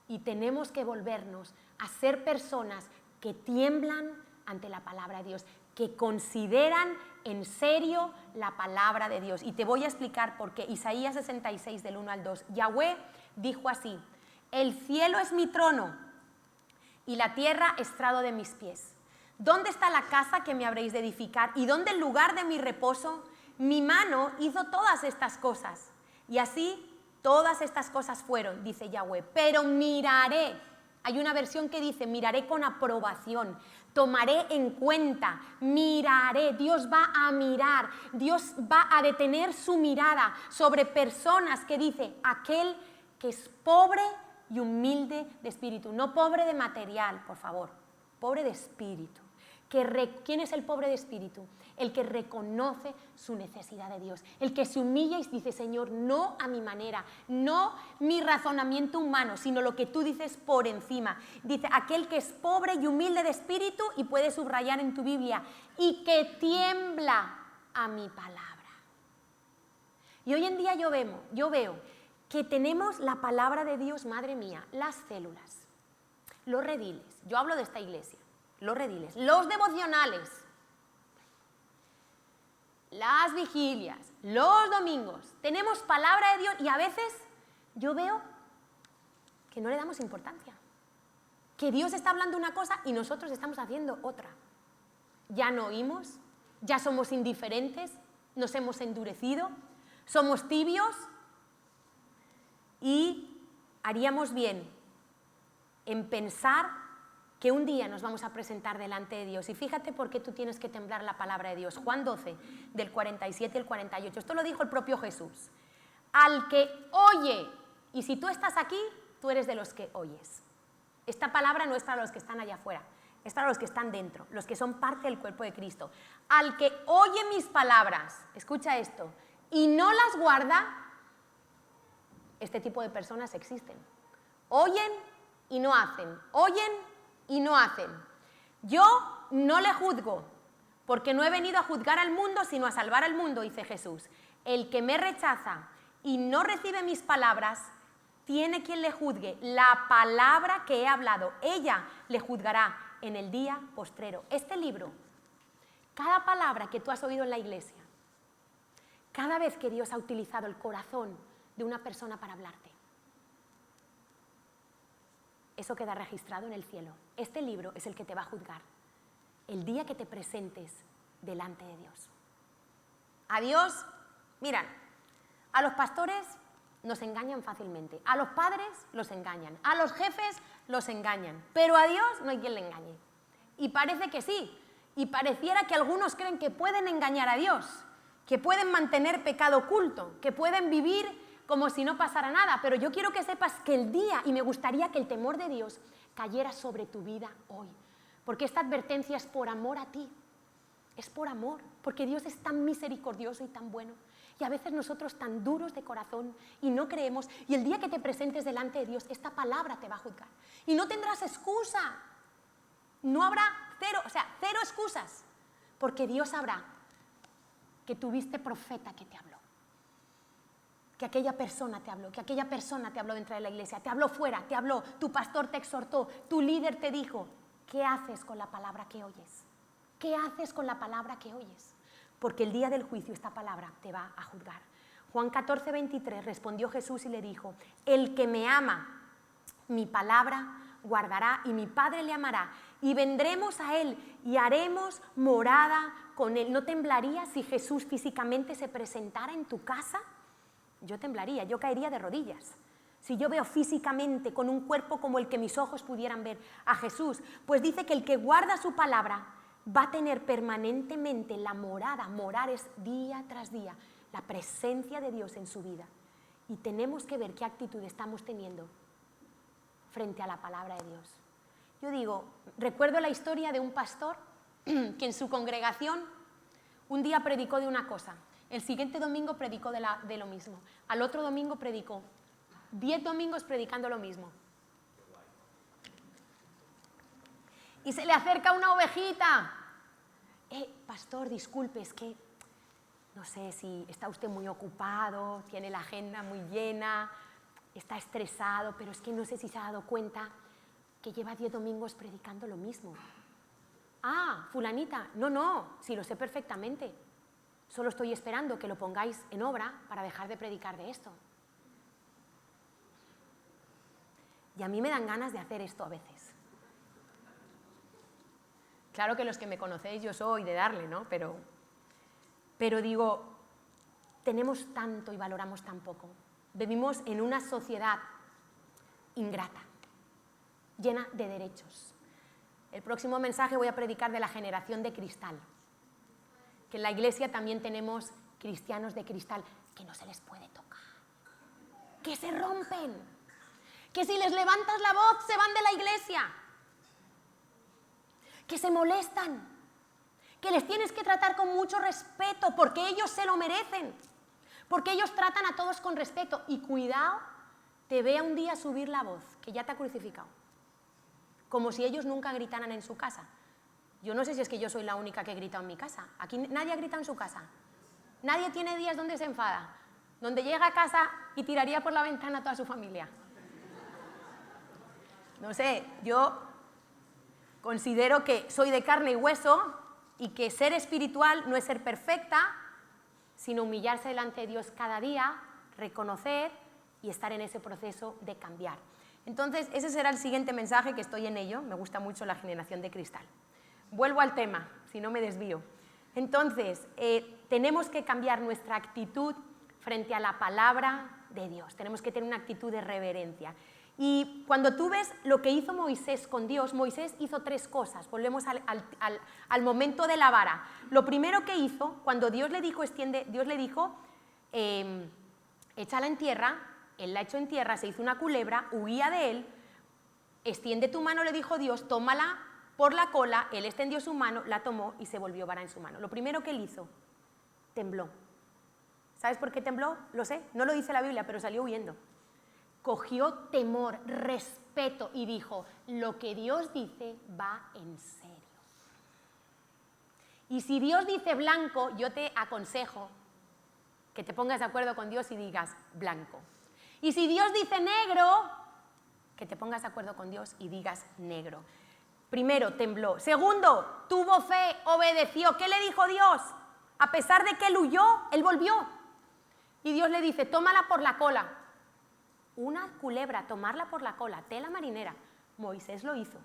Y tenemos que volvernos a ser personas que tiemblan ante la palabra de Dios, que consideran en serio la palabra de Dios. Y te voy a explicar por qué. Isaías 66, del 1 al 2. Yahweh dijo así: el cielo es mi trono y la tierra estrado de mis pies. ¿Dónde está la casa que me habréis de edificar? ¿Y dónde el lugar de mi reposo? Mi mano hizo todas estas cosas. Y así todas estas cosas fueron, dice Yahweh. Pero miraré. Hay una versión que dice, miraré con aprobación. Tomaré en cuenta, miraré. Dios va a mirar. Dios va a detener su mirada sobre personas que dice, aquel que es pobre y humilde de espíritu. No pobre de material, por favor. Pobre de espíritu. ¿Quién es el pobre de espíritu? El que reconoce su necesidad de Dios, el que se humilla y dice, Señor, no a mi manera, no mi razonamiento humano, sino lo que tú dices por encima. Dice, aquel que es pobre y humilde de espíritu, y puedes subrayar en tu Biblia, y que tiembla a mi palabra. Y hoy en día yo veo que tenemos la palabra de Dios, madre mía, las células, los rediles, yo hablo de esta iglesia, los rediles, los devocionales, las vigilias, los domingos, tenemos palabra de Dios y a veces yo veo que no le damos importancia, que Dios está hablando una cosa y nosotros estamos haciendo otra. Ya no oímos, ya somos indiferentes, nos hemos endurecido, somos tibios y haríamos bien en pensar que un día nos vamos a presentar delante de Dios. Y fíjate por qué tú tienes que temblar la palabra de Dios. Juan 12, del 47 al 48. Esto lo dijo el propio Jesús. Al que oye, y si tú estás aquí, tú eres de los que oyes. Esta palabra no es para los que están allá afuera, es para los que están dentro, los que son parte del cuerpo de Cristo. Al que oye mis palabras, escucha esto, y no las guarda, este tipo de personas existen. Oyen y no hacen, oyen y no hacen. Yo no le juzgo, porque no he venido a juzgar al mundo, sino a salvar al mundo, dice Jesús. El que me rechaza y no recibe mis palabras, tiene quien le juzgue. La palabra que he hablado, ella le juzgará en el día postrero. Este libro, cada palabra que tú has oído en la iglesia, cada vez que Dios ha utilizado el corazón de una persona para hablarte, eso queda registrado en el cielo. Este libro es el que te va a juzgar el día que te presentes delante de Dios. A Dios, miran, a los pastores nos engañan fácilmente, a los padres los engañan, a los jefes los engañan, pero a Dios no hay quien le engañe. Y parece que sí, y pareciera que algunos creen que pueden engañar a Dios, que pueden mantener pecado oculto, que pueden vivir como si no pasara nada, pero yo quiero que sepas que el día, y me gustaría que el temor de Dios cayera sobre tu vida hoy, porque esta advertencia es por amor a ti, es por amor, porque Dios es tan misericordioso y tan bueno, y a veces nosotros tan duros de corazón y no creemos, y el día que te presentes delante de Dios, esta palabra te va a juzgar, y no tendrás excusa, no habrá cero excusas, porque Dios sabrá que tuviste profeta que te habló, que aquella persona te habló, que aquella persona te habló dentro de la iglesia, te habló fuera, te habló, tu pastor te exhortó, tu líder te dijo. ¿Qué haces con la palabra que oyes? ¿Qué haces con la palabra que oyes? Porque el día del juicio esta palabra te va a juzgar. Juan 14, 23, respondió Jesús y le dijo, el que me ama, mi palabra guardará y mi Padre le amará y vendremos a él y haremos morada con él. ¿No temblarías si Jesús físicamente se presentara en tu casa? Yo temblaría, yo caería de rodillas. Si yo veo físicamente con un cuerpo como el que mis ojos pudieran ver a Jesús, pues dice que el que guarda su palabra va a tener permanentemente la morada. Morar es día tras día, la presencia de Dios en su vida. Y tenemos que ver qué actitud estamos teniendo frente a la palabra de Dios. Yo digo, recuerdo la historia de un pastor que en su congregación un día predicó de una cosa. El siguiente domingo predicó de lo mismo. Al otro domingo predicó. 10 domingos predicando lo mismo. Y se le acerca una ovejita. Pastor, disculpe, es que no sé si está usted muy ocupado, tiene la agenda muy llena, está estresado, pero es que no sé si se ha dado cuenta que lleva 10 domingos predicando lo mismo. Ah, fulanita, no, sí lo sé perfectamente. Solo estoy esperando que lo pongáis en obra para dejar de predicar de esto. Y a mí me dan ganas de hacer esto a veces. claro que los que me conocéis yo soy de darle, ¿no? Pero digo, tenemos tanto y valoramos tan poco. Vivimos en una sociedad ingrata, llena de derechos. El próximo mensaje voy a predicar de la generación de cristal, que en la iglesia también tenemos cristianos de cristal que no se les puede tocar, que se rompen, que si les levantas la voz se van de la iglesia, que se molestan, que les tienes que tratar con mucho respeto porque ellos se lo merecen, porque ellos tratan a todos con respeto y cuidado, te vea un día subir la voz, que ya te ha crucificado, como si ellos nunca gritaran en su casa. Yo no sé si es que yo soy la única que he gritado en mi casa. Aquí nadie ha gritado en su casa. Nadie tiene días donde se enfada, donde llega a casa y tiraría por la ventana a toda su familia. No sé, yo considero que soy de carne y hueso y que ser espiritual no es ser perfecta, sino humillarse delante de Dios cada día, reconocer y estar en ese proceso de cambiar. Entonces, ese será el siguiente mensaje, que estoy en ello. Me gusta mucho la generación de cristal. Vuelvo al tema, si no me desvío. Entonces, tenemos que cambiar nuestra actitud frente a la palabra de Dios. Tenemos que tener una actitud de reverencia. Y cuando tú ves lo que hizo Moisés con Dios, Moisés hizo 3 cosas. Volvemos al momento de la vara. Lo primero que hizo, cuando Dios le dijo, échala en tierra, él la echó en tierra, se hizo una culebra, huía de él, extiende tu mano, le dijo Dios, tómala por la cola, él extendió su mano, la tomó y se volvió vara en su mano. Lo primero que él hizo, tembló. ¿Sabes por qué tembló? Lo sé, no lo dice la Biblia, pero salió huyendo. Cogió temor, respeto y dijo, lo que Dios dice va en serio. Y si Dios dice blanco, yo te aconsejo que te pongas de acuerdo con Dios y digas blanco. Y si Dios dice negro, que te pongas de acuerdo con Dios y digas negro. Primero, tembló. Segundo, tuvo fe, obedeció. ¿Qué le dijo Dios? A pesar de que él huyó, él volvió. Y Dios le dice, tómala por la cola. Una culebra, tomarla por la cola, tela marinera. Moisés lo hizo.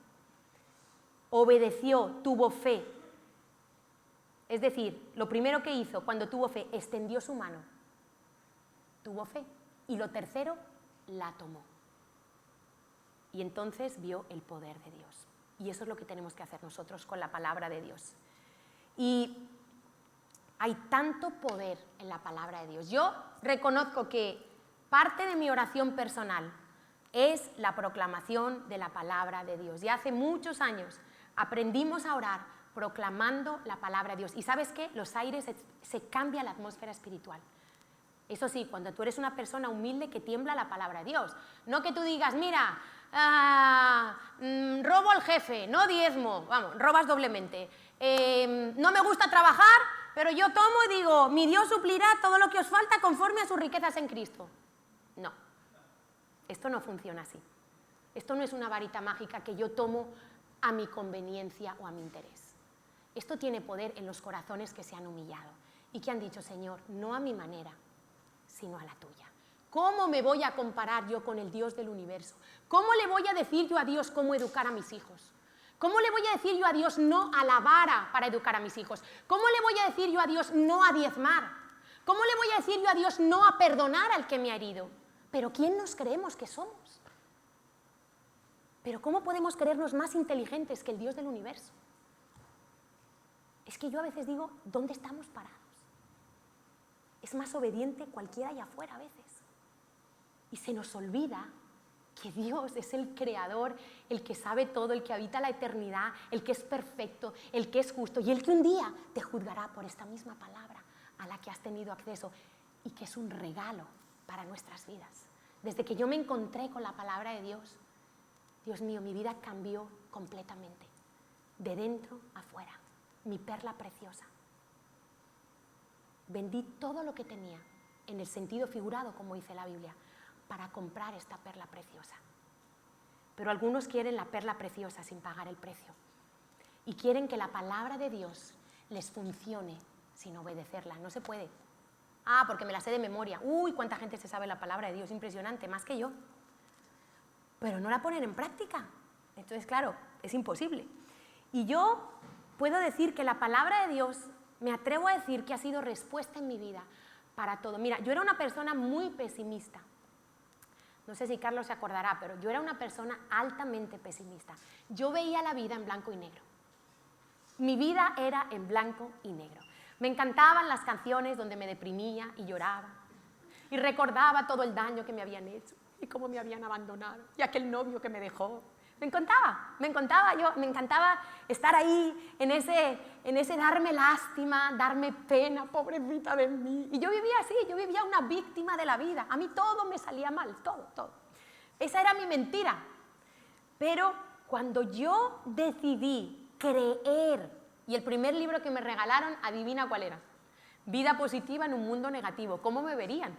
Obedeció, tuvo fe. Es decir, lo primero que hizo cuando tuvo fe, extendió su mano. Tuvo fe. Y lo tercero, la tomó. Y entonces vio el poder de Dios. Y eso es lo que tenemos que hacer nosotros con la palabra de Dios. Y hay tanto poder en la palabra de Dios. Yo reconozco que parte de mi oración personal es la proclamación de la palabra de Dios. Y hace muchos años aprendimos a orar proclamando la palabra de Dios. ¿Y sabes qué? Los aires, se cambia la atmósfera espiritual. Eso sí, cuando tú eres una persona humilde que tiembla la palabra de Dios. No que tú digas, mira, robo al jefe, no diezmo, vamos, robas doblemente. No me gusta trabajar, pero yo tomo y digo, mi Dios suplirá todo lo que os falta conforme a sus riquezas en Cristo. No, esto no funciona así. Esto no es una varita mágica que yo tomo a mi conveniencia o a mi interés. Esto tiene poder en los corazones que se han humillado y que han dicho, Señor, no a mi manera, sino a la tuya. ¿Cómo me voy a comparar yo con el Dios del universo? ¿Cómo le voy a decir yo a Dios cómo educar a mis hijos? ¿Cómo le voy a decir yo a Dios no a la vara para educar a mis hijos? ¿Cómo le voy a decir yo a Dios no a diezmar? ¿Cómo le voy a decir yo a Dios no a perdonar al que me ha herido? Pero ¿quién nos creemos que somos? ¿Pero cómo podemos creernos más inteligentes que el Dios del universo? Es que yo a veces digo, ¿dónde estamos parados? Es más obediente cualquiera allá afuera a veces. Y se nos olvida que Dios es el creador, el que sabe todo, el que habita la eternidad, el que es perfecto, el que es justo y el que un día te juzgará por esta misma palabra a la que has tenido acceso y que es un regalo para nuestras vidas. Desde que yo me encontré con la palabra de Dios, Dios mío, mi vida cambió completamente, de dentro a fuera, mi perla preciosa. Vendí todo lo que tenía, en el sentido figurado, como dice la Biblia, para comprar esta perla preciosa. Pero algunos quieren la perla preciosa sin pagar el precio. Y quieren que la palabra de Dios les funcione sin obedecerla. No se puede. Ah, porque me la sé de memoria. Uy, cuánta gente se sabe la palabra de Dios, impresionante, más que yo. Pero no la ponen en práctica. Entonces, claro, es imposible. Y yo puedo decir que la palabra de Dios, me atrevo a decir que ha sido respuesta en mi vida para todo. Mira, yo era una persona muy pesimista. No sé si Carlos se acordará, pero yo era una persona altamente pesimista. Yo veía la vida en blanco y negro. Mi vida era en blanco y negro. Me encantaban las canciones donde me deprimía y lloraba. Y recordaba todo el daño que me habían hecho y cómo me habían abandonado y aquel novio que me dejó. Me encantaba estar ahí en ese darme lástima, darme pena, pobrecita de mí. Y yo vivía así, yo vivía una víctima de la vida. A mí todo me salía mal, todo. Esa era mi mentira. Pero cuando yo decidí creer, y el primer libro que me regalaron, adivina cuál era. Vida positiva en un mundo negativo. ¿Cómo me verían?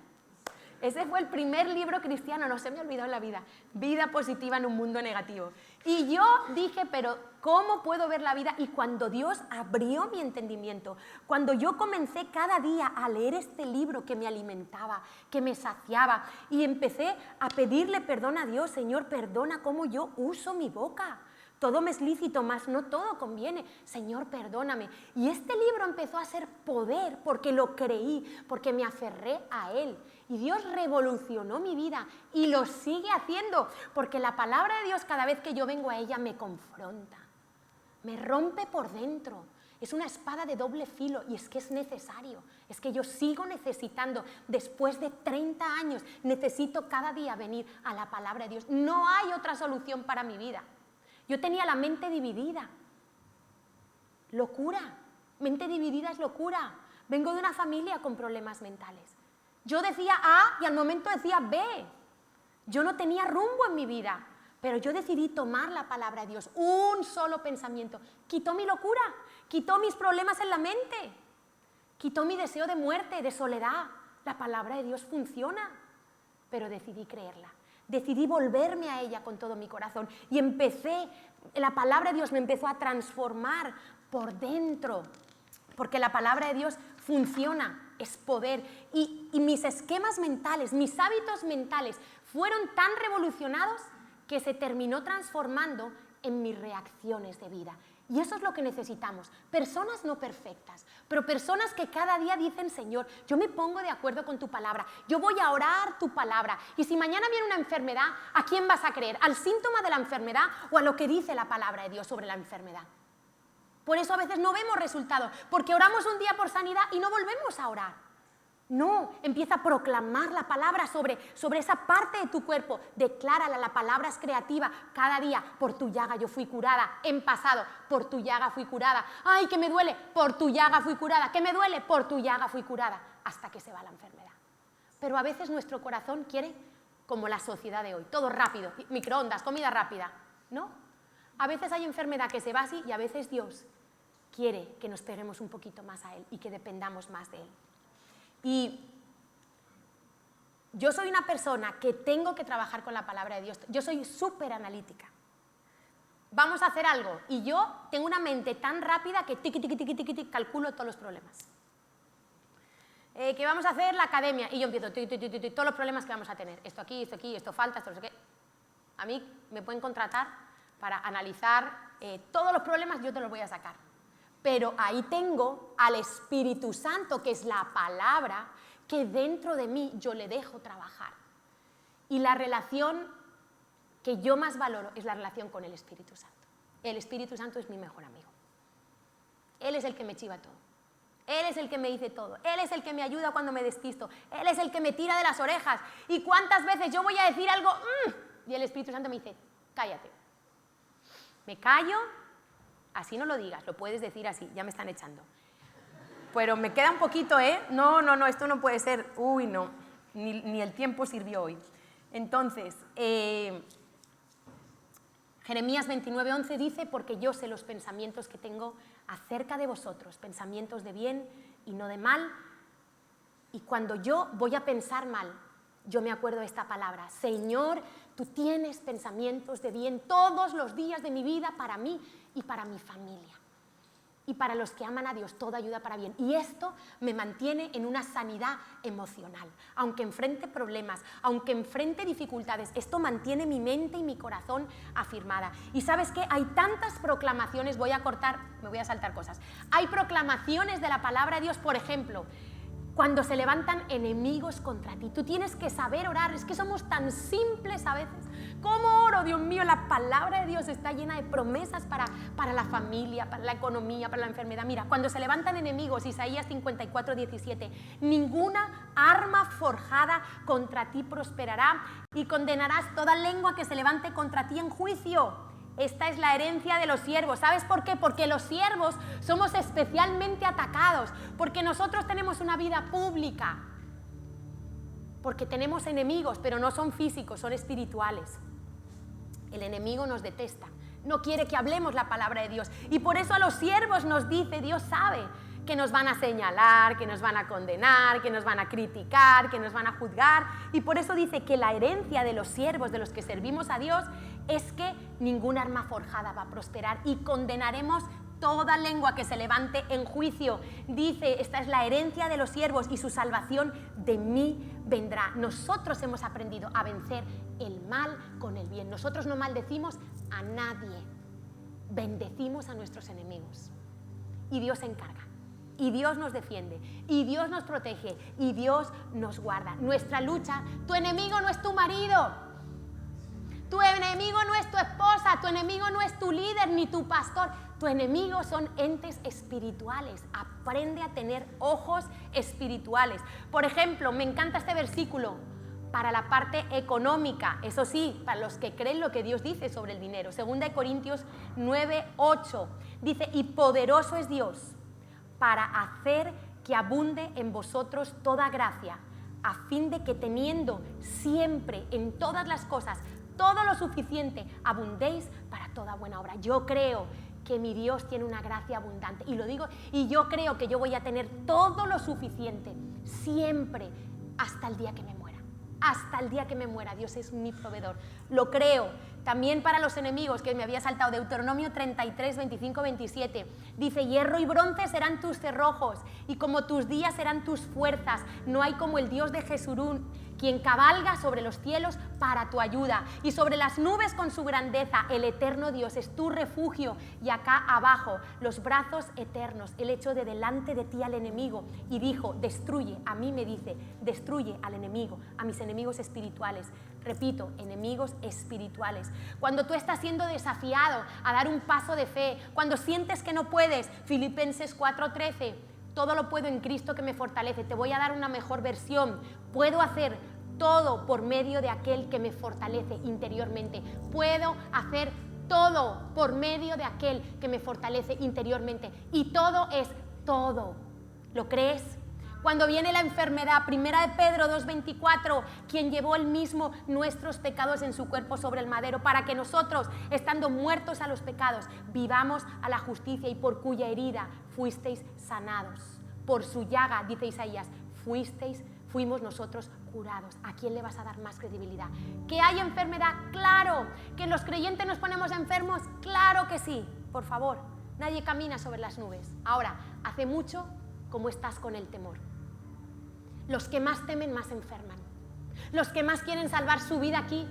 Ese fue el primer libro cristiano, no se me ha olvidado en la vida. Vida positiva en un mundo negativo. Y yo dije, pero ¿cómo puedo ver la vida? Y cuando Dios abrió mi entendimiento, cuando yo comencé cada día a leer este libro que me alimentaba, que me saciaba, y empecé a pedirle perdón a Dios, Señor, perdona cómo yo uso mi boca. Todo me es lícito, mas no todo conviene. Señor, perdóname. Y este libro empezó a ser poder porque lo creí, porque me aferré a él. Y Dios revolucionó mi vida y lo sigue haciendo, porque la palabra de Dios, cada vez que yo vengo a ella, me confronta, me rompe por dentro. Es una espada de doble filo y es que es necesario. Es que yo sigo necesitando, después de 30 años, necesito cada día venir a la palabra de Dios. No hay otra solución para mi vida. Yo tenía la mente dividida. Locura. Mente dividida es locura. Vengo de una familia con problemas mentales. Yo decía A y al momento decía B. Yo no tenía rumbo en mi vida, pero yo decidí tomar la palabra de Dios. Un solo pensamiento. Quitó mi locura, quitó mis problemas en la mente, quitó mi deseo de muerte, de soledad. La palabra de Dios funciona, pero decidí creerla. Decidí volverme a ella con todo mi corazón y la palabra de Dios me empezó a transformar por dentro, porque la palabra de Dios funciona, es poder. Y mis esquemas mentales, mis hábitos mentales fueron tan revolucionados que se terminó transformando en mis reacciones de vida. Y eso es lo que necesitamos, personas no perfectas, pero personas que cada día dicen, Señor, yo me pongo de acuerdo con tu palabra, yo voy a orar tu palabra, y si mañana viene una enfermedad, ¿a quién vas a creer? ¿Al síntoma de la enfermedad o a lo que dice la palabra de Dios sobre la enfermedad? Por eso a veces no vemos resultados, porque oramos un día por sanidad y no volvemos a orar. No, empieza a proclamar la palabra sobre esa parte de tu cuerpo. Declárala, la palabra es creativa. Cada día, por tu llaga yo fui curada. En pasado, por tu llaga fui curada. ¡Ay, que me duele! Por tu llaga fui curada. ¿Qué me duele? Por tu llaga fui curada. Hasta que se va la enfermedad. Pero a veces nuestro corazón quiere, como la sociedad de hoy, todo rápido, microondas, comida rápida. ¿No? A veces hay enfermedad que se va así y a veces Dios quiere que nos peguemos un poquito más a Él y que dependamos más de Él. Y yo soy una persona que tengo que trabajar con la palabra de Dios. Yo soy súper analítica. Vamos a hacer algo y yo tengo una mente tan rápida que tiqui, calculo todos los problemas. Que vamos a hacer la academia y yo empiezo todos los problemas que vamos a tener. Esto aquí, esto falta, esto no sé qué. A mí me pueden contratar para analizar todos los problemas, yo te los voy a sacar. Pero ahí tengo al Espíritu Santo, que es la palabra, que dentro de mí yo le dejo trabajar. Y la relación que yo más valoro es la relación con el Espíritu Santo. El Espíritu Santo es mi mejor amigo. Él es el que me chiva todo. Él es el que me dice todo. Él es el que me ayuda cuando me despisto. Él es el que me tira de las orejas. Y cuántas veces yo voy a decir algo y el Espíritu Santo me dice, cállate. Me callo. Así no lo digas, lo puedes decir así, ya me están echando. Pero me queda un poquito, No, esto no puede ser. Uy, no, ni el tiempo sirvió hoy. Entonces, Jeremías 29:11 dice, porque yo sé los pensamientos que tengo acerca de vosotros, pensamientos de bien y no de mal. Y cuando yo voy a pensar mal, yo me acuerdo de esta palabra, Señor, tú tienes pensamientos de bien todos los días de mi vida para mí y para mi familia. Y para los que aman a Dios, todo ayuda para bien. Y esto me mantiene en una sanidad emocional. Aunque enfrente problemas, aunque enfrente dificultades, esto mantiene mi mente y mi corazón afirmada. Y ¿sabes qué? Hay tantas proclamaciones, voy a cortar, me voy a saltar cosas. Hay proclamaciones de la palabra de Dios, por ejemplo, cuando se levantan enemigos contra ti. Tú tienes que saber orar, es que somos tan simples a veces. ¿Cómo oro? Dios mío, la palabra de Dios está llena de promesas para la familia, para la economía, para la enfermedad. Mira, cuando se levantan enemigos, Isaías 54:17, ninguna arma forjada contra ti prosperará y condenarás toda lengua que se levante contra ti en juicio. Esta es la herencia de los siervos. ¿Sabes por qué? Porque los siervos somos especialmente atacados, porque nosotros tenemos una vida pública, porque tenemos enemigos, pero no son físicos, son espirituales. El enemigo nos detesta, no quiere que hablemos la palabra de Dios, y por eso a los siervos nos dice, Dios sabe que nos van a señalar, que nos van a condenar, que nos van a criticar, que nos van a juzgar, y por eso dice que la herencia de los siervos, de los que servimos a Dios, es que ninguna arma forjada va a prosperar y condenaremos toda lengua que se levante en juicio. Dice, esta es la herencia de los siervos y su salvación de mí vendrá. Nosotros hemos aprendido a vencer el mal con el bien. Nosotros no maldecimos a nadie, bendecimos a nuestros enemigos. Y Dios se encarga. Y Dios nos defiende, y Dios nos protege, y Dios nos guarda. Nuestra lucha, tu enemigo no es tu marido, tu enemigo no es tu esposa, tu enemigo no es tu líder ni tu pastor, tu enemigo son entes espirituales. Aprende a tener ojos espirituales. Por ejemplo, me encanta este versículo para la parte económica, eso sí, para los que creen lo que Dios dice sobre el dinero. 2 Corintios 9:8 dice, y poderoso es Dios para hacer que abunde en vosotros toda gracia, a fin de que teniendo siempre en todas las cosas todo lo suficiente, abundéis para toda buena obra. Yo creo que mi Dios tiene una gracia abundante, y lo digo, y yo creo que yo voy a tener todo lo suficiente siempre, hasta el día que me muera. Hasta el día que me muera, Dios es mi proveedor. Lo creo. También para los enemigos, que me había saltado, Deuteronomio 33, 25, 27, dice, hierro y bronce serán tus cerrojos, y como tus días serán tus fuerzas. No hay como el Dios de Jesurún, quien cabalga sobre los cielos para tu ayuda, y sobre las nubes con su grandeza. El eterno Dios es tu refugio, y acá abajo los brazos eternos. Él echó de delante de ti al enemigo y dijo, destruye, a mí me dice, destruye al enemigo, a mis enemigos espirituales. Repito, enemigos espirituales. Cuando tú estás siendo desafiado a dar un paso de fe, cuando sientes que no puedes, Filipenses 4:13, todo lo puedo en Cristo que me fortalece. Te voy a dar una mejor versión. Puedo hacer todo por medio de aquel que me fortalece interiormente. Puedo hacer todo por medio de aquel que me fortalece interiormente. Y todo es todo. ¿Lo crees? Cuando viene la enfermedad, 1 Pedro 2:24, quien llevó él mismo nuestros pecados en su cuerpo sobre el madero, para que nosotros, estando muertos a los pecados, vivamos a la justicia, y por cuya herida fuisteis sanados. Por su llaga, dice Isaías, fuimos nosotros curados. ¿A quién le vas a dar más credibilidad? ¿Que hay enfermedad? Claro. ¿Que los creyentes nos ponemos enfermos? Claro que sí. Por favor, nadie camina sobre las nubes. Ahora, hace mucho, ¿cómo estás con el temor? Los que más temen más enferman. Los que más quieren salvar su vida aquí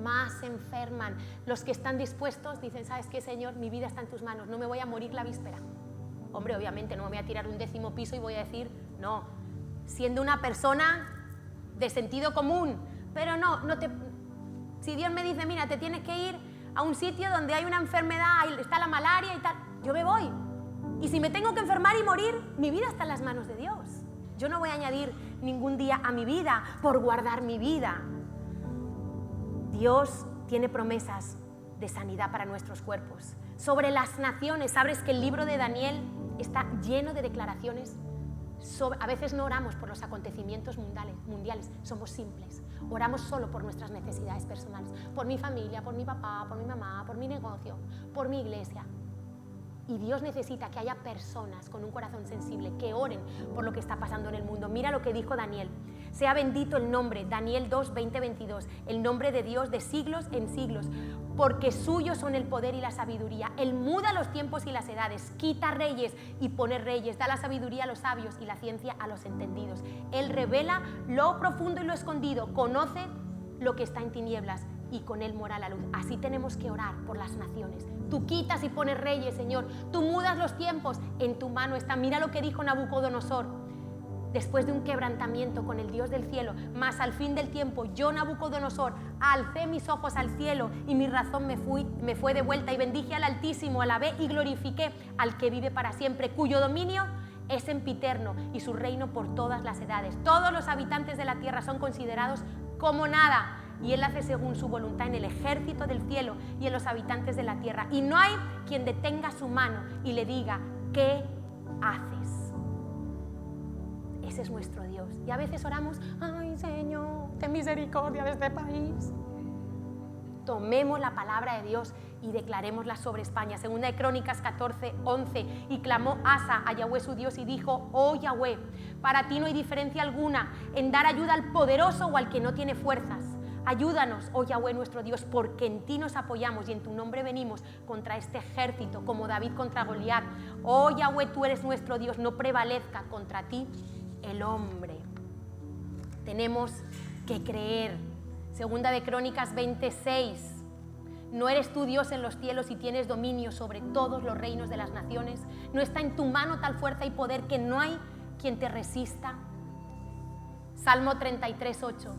más enferman. Los que están dispuestos dicen, ¿sabes qué, Señor? Mi vida está en tus manos, no me voy a morir la víspera. Hombre, obviamente no me voy a tirar un 10º piso y voy a decir, no, siendo una persona de sentido común, pero si Dios me dice, mira, te tienes que ir a un sitio donde hay una enfermedad, ahí está la malaria y tal, yo me voy. Y si me tengo que enfermar y morir, mi vida está en las manos de Dios. Yo no voy a añadir ningún día a mi vida por guardar mi vida. Dios tiene promesas de sanidad para nuestros cuerpos. Sobre las naciones, ¿sabes que el libro de Daniel está lleno de declaraciones? A veces no oramos por los acontecimientos mundiales, somos simples. Oramos solo por nuestras necesidades personales, por mi familia, por mi papá, por mi mamá, por mi negocio, por mi iglesia. Y Dios necesita que haya personas con un corazón sensible que oren por lo que está pasando en el mundo. Mira lo que dijo Daniel. Sea bendito el nombre, Daniel 2, 20-22, el nombre de Dios de siglos en siglos, porque suyos son el poder y la sabiduría. Él muda los tiempos y las edades, quita reyes y pone reyes, da la sabiduría a los sabios y la ciencia a los entendidos. Él revela lo profundo y lo escondido, conoce lo que está en tinieblas y con él mora la luz. Así tenemos que orar por las naciones. Tú quitas y pones reyes, Señor. Tú mudas los tiempos, en tu mano está. Mira lo que dijo Nabucodonosor. Después de un quebrantamiento con el Dios del cielo, mas al fin del tiempo, yo, Nabucodonosor, alcé mis ojos al cielo y mi razón me fue de vuelta y bendije al Altísimo, alabé y glorifiqué al que vive para siempre, cuyo dominio es sempiterno y su reino por todas las edades. Todos los habitantes de la tierra son considerados como nada y Él hace según su voluntad en el ejército del cielo y en los habitantes de la tierra. Y no hay quien detenga su mano y le diga, ¿qué haces? Ese es nuestro Dios. Y a veces oramos, ay Señor, ten misericordia de este país. Tomemos la palabra de Dios y declarémosla sobre España. Segunda de Crónicas 14, 11. Y clamó Asa a Yahweh su Dios y dijo, oh Yahweh, para ti no hay diferencia alguna en dar ayuda al poderoso o al que no tiene fuerzas. Ayúdanos, oh Yahweh nuestro Dios, porque en ti nos apoyamos y en tu nombre venimos contra este ejército, como David contra Goliat. Oh Yahweh, tú eres nuestro Dios, no prevalezca contra ti el hombre. Tenemos que creer. Segunda de Crónicas 26. ¿No eres tú Dios en los cielos y tienes dominio sobre todos los reinos de las naciones? ¿No está en tu mano tal fuerza y poder que no hay quien te resista? Salmo 33, 8.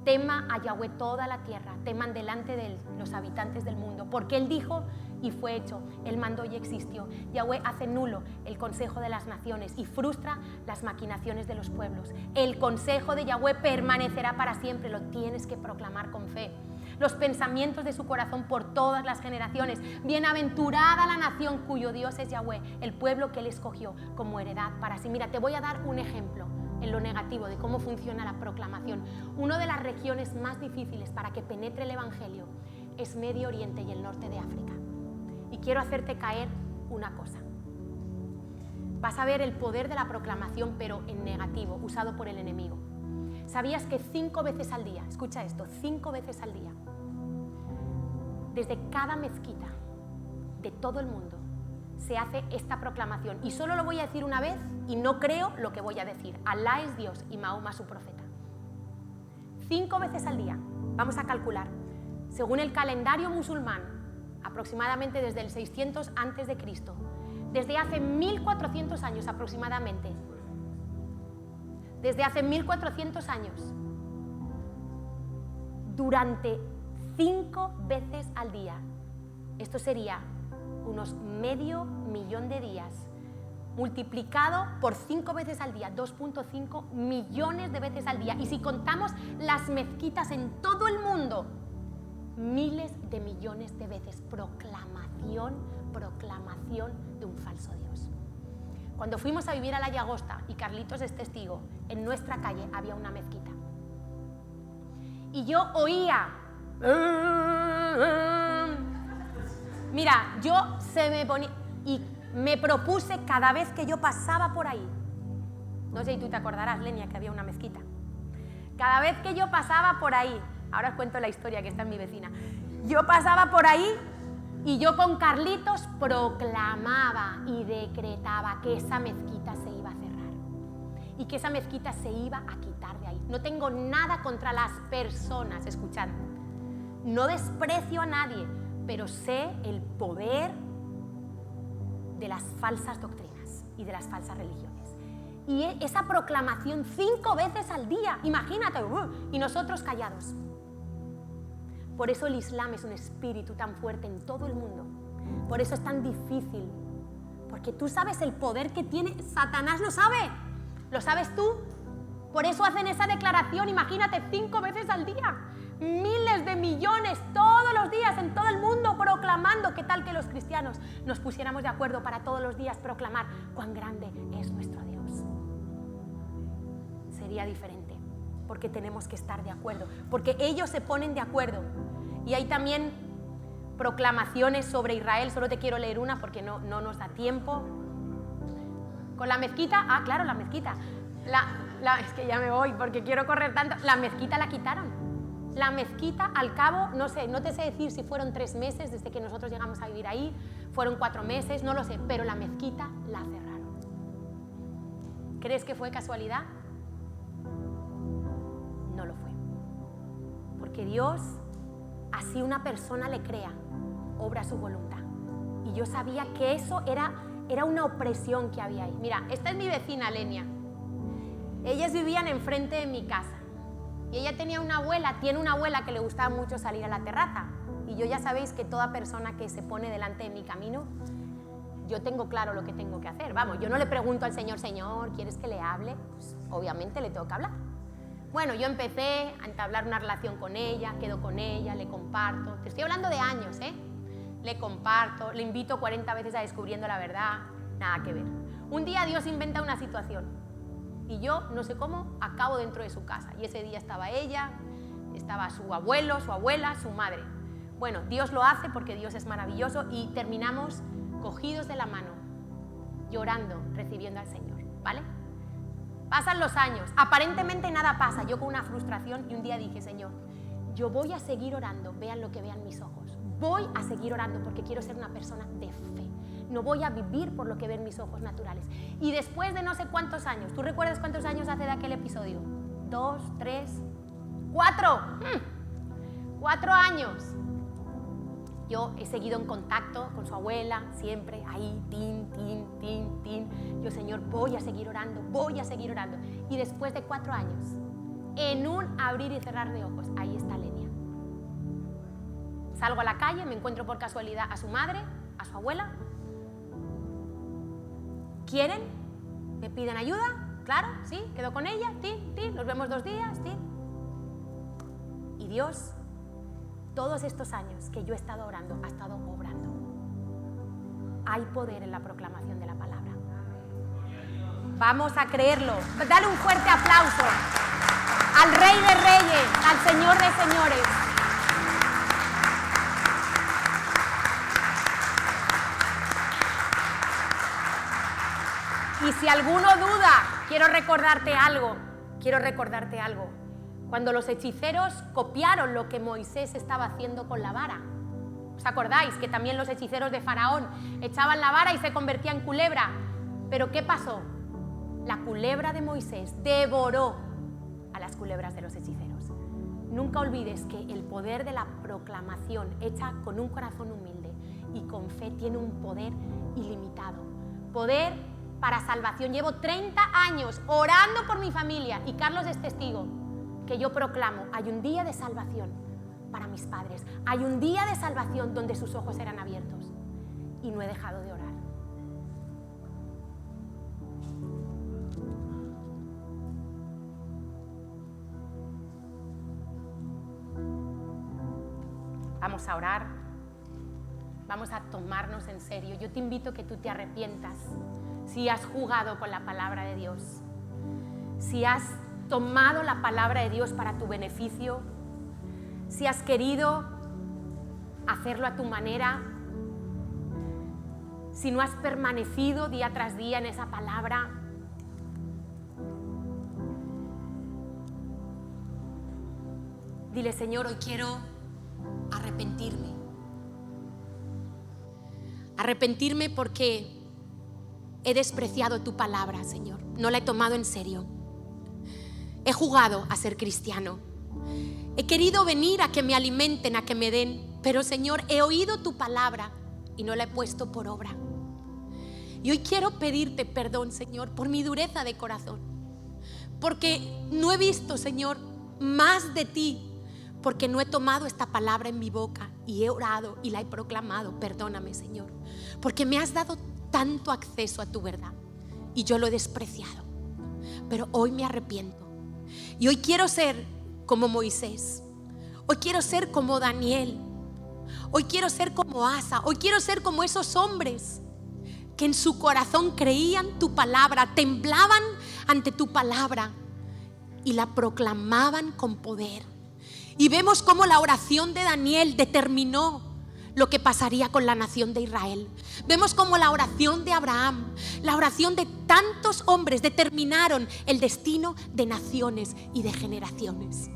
Tema a Yahweh toda la tierra, teman delante de él los habitantes del mundo, porque él dijo y fue hecho, él mandó y existió. Yahweh hace nulo el consejo de las naciones y frustra las maquinaciones de los pueblos. El consejo de Yahweh permanecerá para siempre, lo tienes que proclamar con fe. Los pensamientos de su corazón por todas las generaciones. Bienaventurada la nación cuyo Dios es Yahweh, el pueblo que él escogió como heredad para sí. Mira, te voy a dar un ejemplo en lo negativo de cómo funciona la proclamación. Una de las regiones más difíciles para que penetre el Evangelio es Medio Oriente y el norte de África. Y quiero hacerte caer una cosa. Vas a ver el poder de la proclamación, pero en negativo, usado por el enemigo. ¿Sabías que 5 veces al día, escucha esto, 5 veces al día, desde cada mezquita de todo el mundo, se hace esta proclamación? Y solo lo voy a decir una vez y no creo lo que voy a decir. Alá es Dios y Mahoma su profeta. 5 veces al día, vamos a calcular, según el calendario musulmán, aproximadamente desde el 600 a.C., desde hace 1400 años aproximadamente, desde hace 1400 años, durante 5 veces al día, esto sería unos 500.000 de días, multiplicado por 5 veces al día, 2.5 millones de veces al día. Y si contamos las mezquitas en todo el mundo, miles de millones de veces. Proclamación de un falso Dios. Cuando fuimos a vivir a la Llagosta, y Carlitos es testigo, en nuestra calle había una mezquita. Y yo oía... Mira, yo se me ponía... Y me propuse cada vez que yo pasaba por ahí. No sé si tú te acordarás, Lenia, que había una mezquita. Cada vez que yo pasaba por ahí... Ahora os cuento la historia, que está en mi vecina. Yo pasaba por ahí y yo con Carlitos proclamaba y decretaba que esa mezquita se iba a cerrar y que esa mezquita se iba a quitar de ahí. No tengo nada contra las personas, escuchad. No desprecio a nadie, pero sé el poder de las falsas doctrinas y de las falsas religiones. Y esa proclamación 5 veces al día, imagínate, y nosotros callados. Por eso el Islam es un espíritu tan fuerte en todo el mundo. Por eso es tan difícil. Porque tú sabes el poder que tiene. Satanás lo sabe. ¿Lo sabes tú? Por eso hacen esa declaración, imagínate, 5 veces al día. Miles de millones todos los días en todo el mundo proclamando. ¿Qué tal que los cristianos nos pusiéramos de acuerdo para todos los días proclamar cuán grande es nuestro Dios? Sería diferente. Porque tenemos que estar de acuerdo, porque ellos se ponen de acuerdo. Y hay también proclamaciones sobre Israel, solo te quiero leer una porque no nos da tiempo. Con la mezquita, claro, la mezquita. Es que ya me voy porque quiero correr tanto. La mezquita la quitaron. La mezquita, al cabo, no sé, no te sé decir si fueron 3 meses desde que nosotros llegamos a vivir ahí, fueron 4 meses, no lo sé, pero la mezquita la cerraron. ¿Crees que fue casualidad? No lo fue. Porque Dios, así una persona le crea, obra su voluntad. Y yo sabía que eso era una opresión que había ahí. Mira, esta es mi vecina, Lenia. Ellas vivían enfrente de mi casa. Y ella tiene una abuela que le gustaba mucho salir a la terraza. Y yo ya sabéis que toda persona que se pone delante de mi camino, yo tengo claro lo que tengo que hacer. Vamos, yo no le pregunto al Señor, Señor, ¿quieres que le hable? Pues obviamente le tengo que hablar. Bueno, yo empecé a entablar una relación con ella, quedo con ella, le comparto. Te estoy hablando de años, ¿eh? Le comparto, le invito 40 veces a Descubriendo la Verdad, nada que ver. Un día Dios inventa una situación y yo, no sé cómo, acabo dentro de su casa. Y ese día estaba ella, estaba su abuelo, su abuela, su madre. Bueno, Dios lo hace porque Dios es maravilloso y terminamos cogidos de la mano, llorando, recibiendo al Señor, ¿vale? Pasan los años, aparentemente nada pasa, yo con una frustración y un día dije, Señor, yo voy a seguir orando, vean lo que vean mis ojos. Voy a seguir orando porque quiero ser una persona de fe. No voy a vivir por lo que ven mis ojos naturales. Y después de no sé cuántos años, ¿tú recuerdas cuántos años hace de aquel episodio? 2, 3, 4. 4 años. Yo he seguido en contacto con su abuela, siempre ahí, tin. Yo, Señor, voy a seguir orando, voy a seguir orando. Y después de 4 años, en un abrir y cerrar de ojos, ahí está Lenia. Salgo a la calle, me encuentro por casualidad a su madre, a su abuela. ¿Quieren? ¿Me piden ayuda? Claro, sí, quedo con ella, nos vemos 2 días, Y Dios, todos estos años que yo he estado orando, ha estado obrando. Hay poder en la proclamación de la palabra. Vamos a creerlo. Dale un fuerte aplauso al Rey de Reyes, al Señor de Señores. Y si alguno duda, quiero recordarte algo. Cuando los hechiceros copiaron lo que Moisés estaba haciendo con la vara. ¿Os acordáis que también los hechiceros de Faraón echaban la vara y se convertía en culebra? ¿Pero qué pasó? La culebra de Moisés devoró a las culebras de los hechiceros. Nunca olvides que el poder de la proclamación hecha con un corazón humilde y con fe tiene un poder ilimitado. Poder para salvación. Llevo 30 años orando por mi familia y Carlos es testigo que yo proclamo, hay un día de salvación para mis padres, hay un día de salvación donde sus ojos eran abiertos y no he dejado de orar. Vamos a orar, vamos a tomarnos en serio. Yo te invito a que tú te arrepientas si has jugado con la palabra de Dios, si has tomado la palabra de Dios para tu beneficio, si has querido hacerlo a tu manera, si no has permanecido día tras día en esa palabra. Dile, Señor, hoy quiero arrepentirme porque he despreciado tu palabra, Señor. No la he tomado en serio. He jugado a ser cristiano. He querido venir a que me alimenten, a que me den. Pero, Señor, he oído tu palabra y no la he puesto por obra. Y hoy quiero pedirte perdón, Señor, por mi dureza de corazón. Porque no he visto, Señor, más de ti. Porque no he tomado esta palabra en mi boca y he orado y la he proclamado. Perdóname, Señor. Porque me has dado tanto acceso a tu verdad y yo lo he despreciado. Pero hoy me arrepiento y hoy quiero ser como Moisés, hoy quiero ser como Daniel, hoy quiero ser como Asa, hoy quiero ser como esos hombres que en su corazón creían tu palabra, temblaban ante tu palabra y la proclamaban con poder. Y vemos cómo la oración de Daniel determinó lo que pasaría con la nación de Israel. Vemos cómo la oración de Abraham, la oración de tantos hombres determinaron el destino de naciones y de generaciones.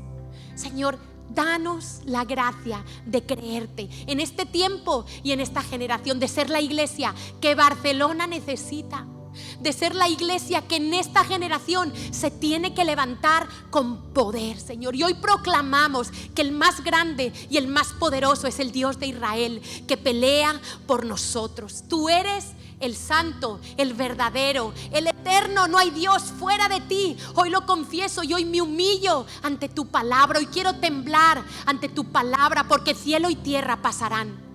Señor, danos la gracia de creerte en este tiempo y en esta generación, de ser la iglesia que Barcelona necesita, de ser la iglesia que en esta generación se tiene que levantar con poder, Señor. Y hoy proclamamos que el más grande y el más poderoso es el Dios de Israel, que pelea por nosotros. Tú eres el santo, el verdadero, el eterno. No hay Dios fuera de ti. Hoy lo confieso y hoy me humillo ante tu palabra. Hoy quiero temblar ante tu palabra, porque cielo y tierra pasarán,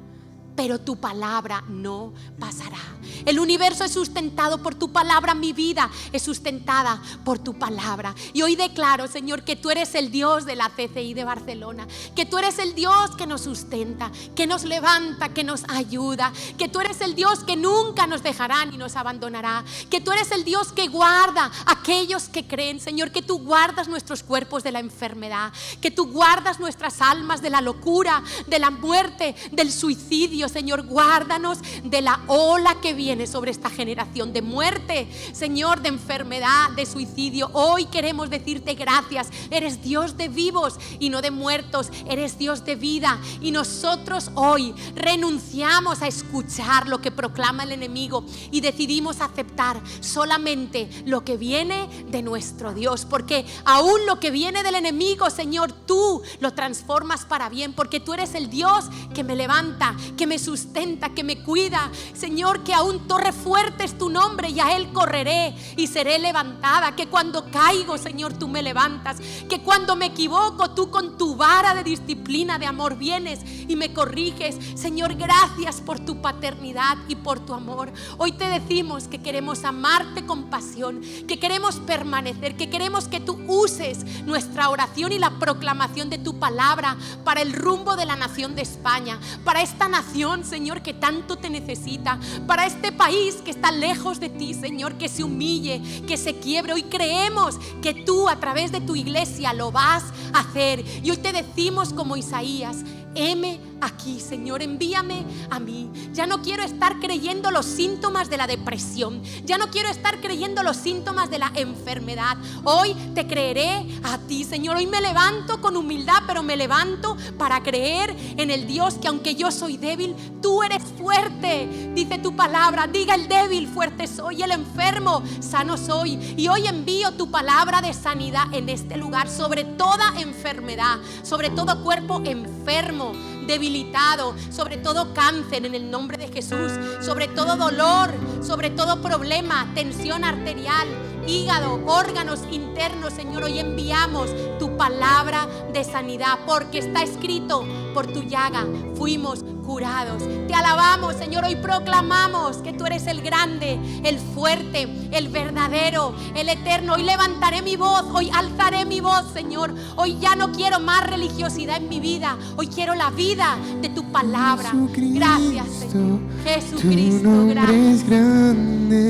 pero tu palabra no pasará. El universo es sustentado por tu palabra, mi vida es sustentada por tu palabra. Y hoy declaro, Señor, que tú eres el Dios de la CCI de Barcelona, que tú eres el Dios que nos sustenta, que nos levanta, que nos ayuda, que tú eres el Dios que nunca nos dejará ni nos abandonará, que tú eres el Dios que guarda a aquellos que creen, Señor, que tú guardas nuestros cuerpos de la enfermedad, que tú guardas nuestras almas de la locura, de la muerte, del suicidio. Señor, guárdanos de la ola que viene sobre esta generación de muerte, Señor, de enfermedad, de suicidio. Hoy queremos decirte gracias. Eres Dios de vivos y no de muertos. Eres Dios de vida. Y nosotros hoy renunciamos a escuchar lo que proclama el enemigo y decidimos aceptar solamente lo que viene de nuestro Dios, porque aún lo que viene del enemigo, Señor, tú lo transformas para bien, porque tú eres el Dios que me levanta, que me sustenta, que me cuida. Señor, que aún torre fuerte es tu nombre y a él correré y seré levantada. Que cuando caigo, Señor, tú me levantas. Que cuando me equivoco, tú con tu vara de disciplina, de amor, vienes y me corriges. Señor, gracias por tu paternidad y por tu amor. Hoy te decimos que queremos amarte con pasión, que queremos permanecer, que queremos que tú uses nuestra oración y la proclamación de tu palabra para el rumbo de la nación de España, para esta nación, Señor, que tanto te necesita, para este país que está lejos de ti, Señor, que se humille, que se quiebre. Hoy creemos que tú a través de tu iglesia lo vas a hacer, y hoy te decimos como Isaías: heme aquí, Señor, envíame a mí. Ya no quiero estar creyendo los síntomas de la depresión, ya no quiero estar creyendo los síntomas de la enfermedad. Hoy te creeré a ti, Señor. Hoy me levanto con humildad, pero me levanto para creer en el Dios que, aunque yo soy débil, tú eres fuerte. Dice tu palabra: diga el débil, fuerte soy, el enfermo, sano soy. Y hoy envío tu palabra de sanidad en este lugar, sobre toda enfermedad, sobre todo cuerpo enfermo, debilitado, sobre todo cáncer, en el nombre de Jesús, sobre todo dolor, sobre todo problema, tensión arterial, hígado, órganos internos. Señor, hoy enviamos tu palabra de sanidad, porque está escrito: por tu llaga fuimos curados. Te alabamos, Señor. Hoy proclamamos que tú eres el grande, el fuerte, el verdadero, el eterno. Hoy levantaré mi voz, hoy alzaré mi voz, Señor. Hoy ya no quiero más religiosidad en mi vida, hoy quiero la vida de tu palabra. Gracias, Señor. Jesucristo, gracias.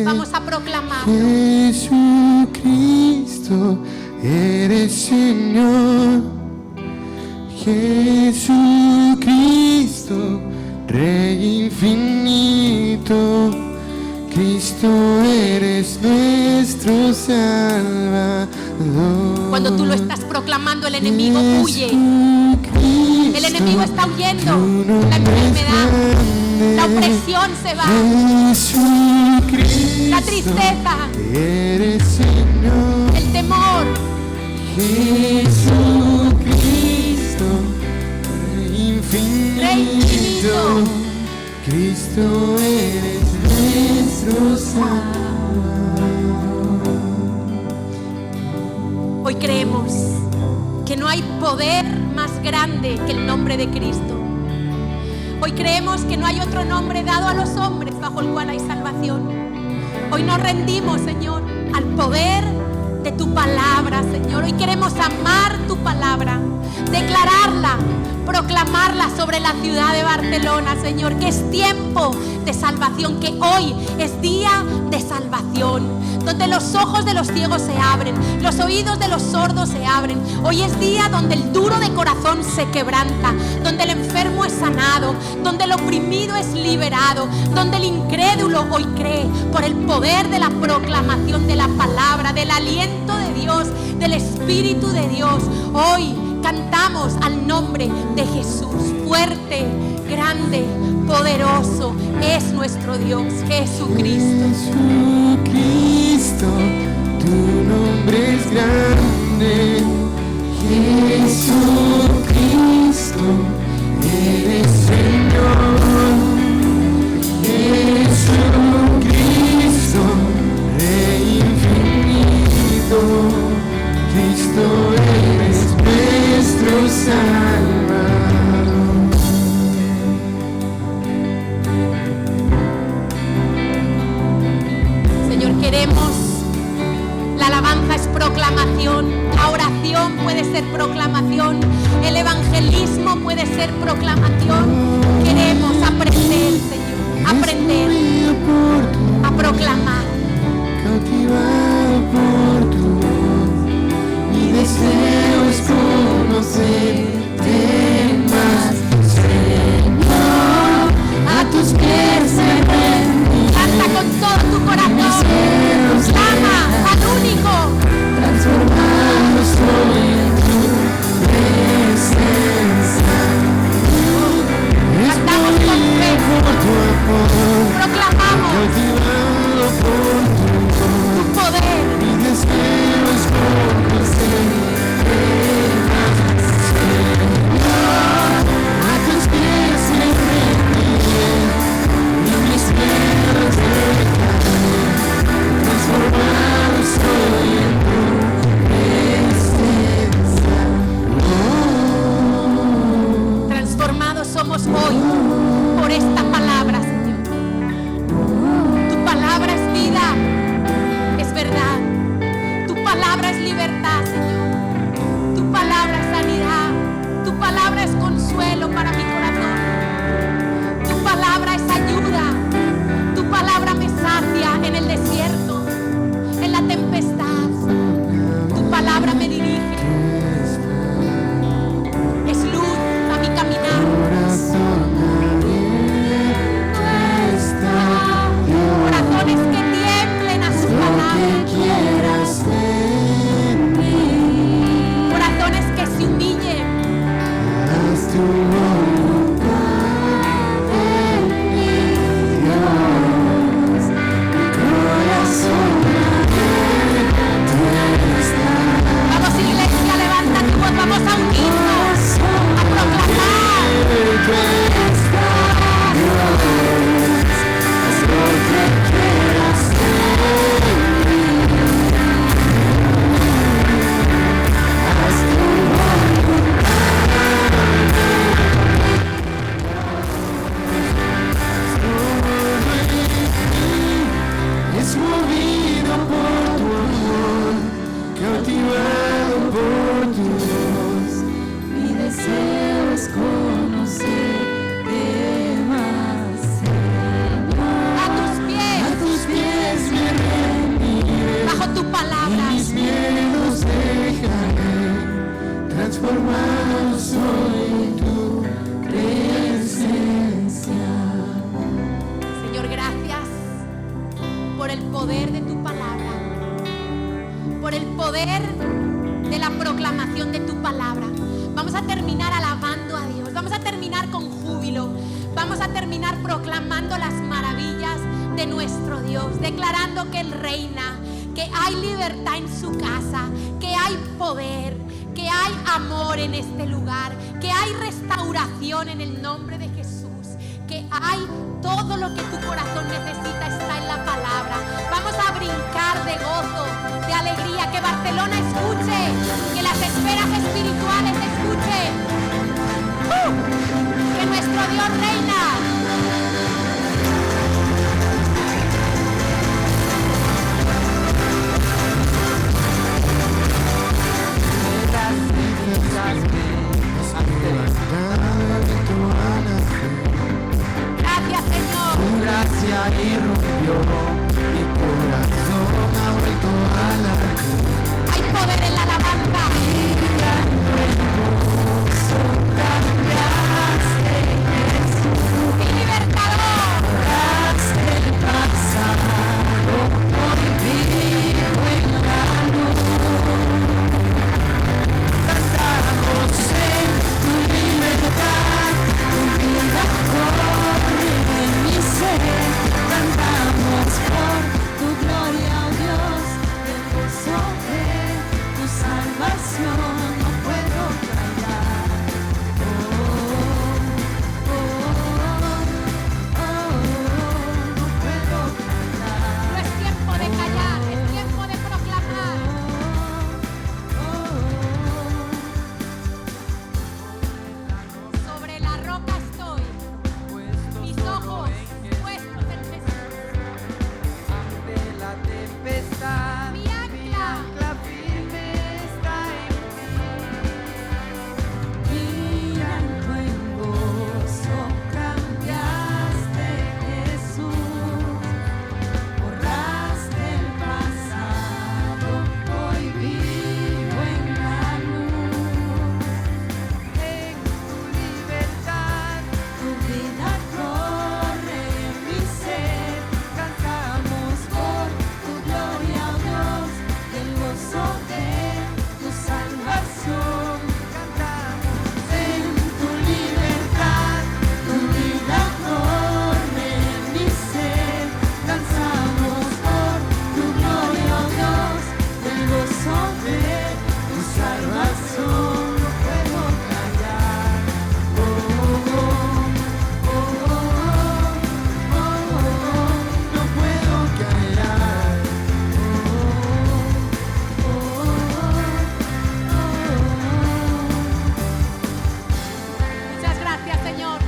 Vamos a proclamarlo. Jesucristo, eres Señor. Jesucristo, Rey infinito. Cristo, eres nuestro Salvador. Cuando tú lo estás proclamando, el enemigo huye. El enemigo está huyendo. La enfermedad, la opresión se va. La tristeza, eres Señor. el temor. Jesucristo, Rey infinito. Cristo, eres nuestro Salvador. Hoy creemos que no hay poder más grande que el nombre de Cristo. Hoy creemos que no hay otro nombre dado a los hombres bajo el cual hay salvación. Hoy nos rendimos, Señor, al poder de tu palabra, Señor. Hoy queremos amar tu palabra, declararla, proclamarla sobre la ciudad de Barcelona, Señor, que es tiempo de salvación, que hoy es día de salvación, donde los ojos de los ciegos se abren, los oídos de los sordos se abren. Hoy es día donde el duro de corazón se quebranta, donde el enfermo es sanado, donde el oprimido es liberado, donde el incrédulo hoy cree por el poder de la proclamación de la palabra, del aliento de Dios, del Espíritu de Dios. Hoy cantamos al nombre de Jesús. Fuerte, grande, poderoso es nuestro Dios, Jesucristo. Jesucristo, tu nombre es grande. Jesucristo, eres Señor. Jesucristo, Rey infinito. Cristo, eres nuestro Salvador. Señor, queremos, la alabanza es proclamación, la oración puede ser proclamación, el evangelismo puede ser proclamación. Queremos aprender, Señor, aprender a proclamar. Cautivado por tu voz, mi deseo es conocerte más, Señor. A tus pies me rendí. Canta con todo tu corazón, clama al único. Transformado soy en tu presencia. Cantamos con fe, Por tu amor, proclamamos cautivado por tu poder. mi deseo es conocerte más, Señor. A tus pies me rendiré y mis miedos dejaré. Transformado soy en tu presencia. Transformados somos hoy por esta palabra, Señor. Tu palabra es vida, es verdad. Tu palabra es libertad, Señor. Tu palabra es sanidad. Tu palabra es consuelo para mi corazón. Tu palabra es ayuda. Tu palabra me sacia en el desierto, en la tempestad. Tu palabra me dirige. Es luz a mi caminar. Corazones que tiemblen a su palabra. Quieras de mí, Corazones que se humillen. haz tu voluntad en mí, Dios. Mi corazón arde, tú estás. Vamos, iglesia, levanta tu voz. Vamos a unirnos, a proclamar. Tú estás, Dios. Haz lo que quieras de mí. Haz tu voluntad. Es movido por tu amor, cautivado por tu voz. Mi deseo es conocerte más, Señor. A tus A pies, tus pies me rendiré, bajo tu palabra. mis miedos dejaré. Transformado soy en tu presencia. Señor, gracias por el poder de tu palabra, por el poder de la proclamación de tu palabra. Vamos a terminar alabando a Dios, vamos a terminar con júbilo, vamos a terminar proclamando las maravillas de nuestro Dios, declarando que Él reina, que hay libertad en su casa, que hay poder, que hay amor en este lugar, que hay restauración en el nombre de Jesús, que hay todo lo que tu corazón necesita está en la palabra. Vamos a brincar de gozo, de alegría, que Barcelona escuche, que las esferas espirituales escuchen, que nuestro Dios reina. Haz irrumpió, mi corazón ha vuelto a latir. Hay poder en la alabanza. Mi libertador. El pasado, hoy vivo en la luz. Cantamos en tu libertad, tu vida corre en mi ser. Cantamos por tu gloria, oh Dios, el gozo de tu salvación. No puedo callar. No puedo callar. No es tiempo de callar, es tiempo de proclamar. Sobre la roca estoy, mis ojos puestos en Jesús. Ante la tempestad, Mi ancla firme está en Mirando en gozo, cambiaste Jesús, borraste el pasado, hoy vivo en la luz. En tu libertad, Tu vida corre en mi ser, cantamos por tu gloria, oh Dios, del gozo de tu salvación. cantamos En tu libertad, tu vida corre en mi ser, danzamos por tu gloria, oh Dios, del gozo de tu salvación. No puedo callar. No puedo callar. Muchas gracias, Señor,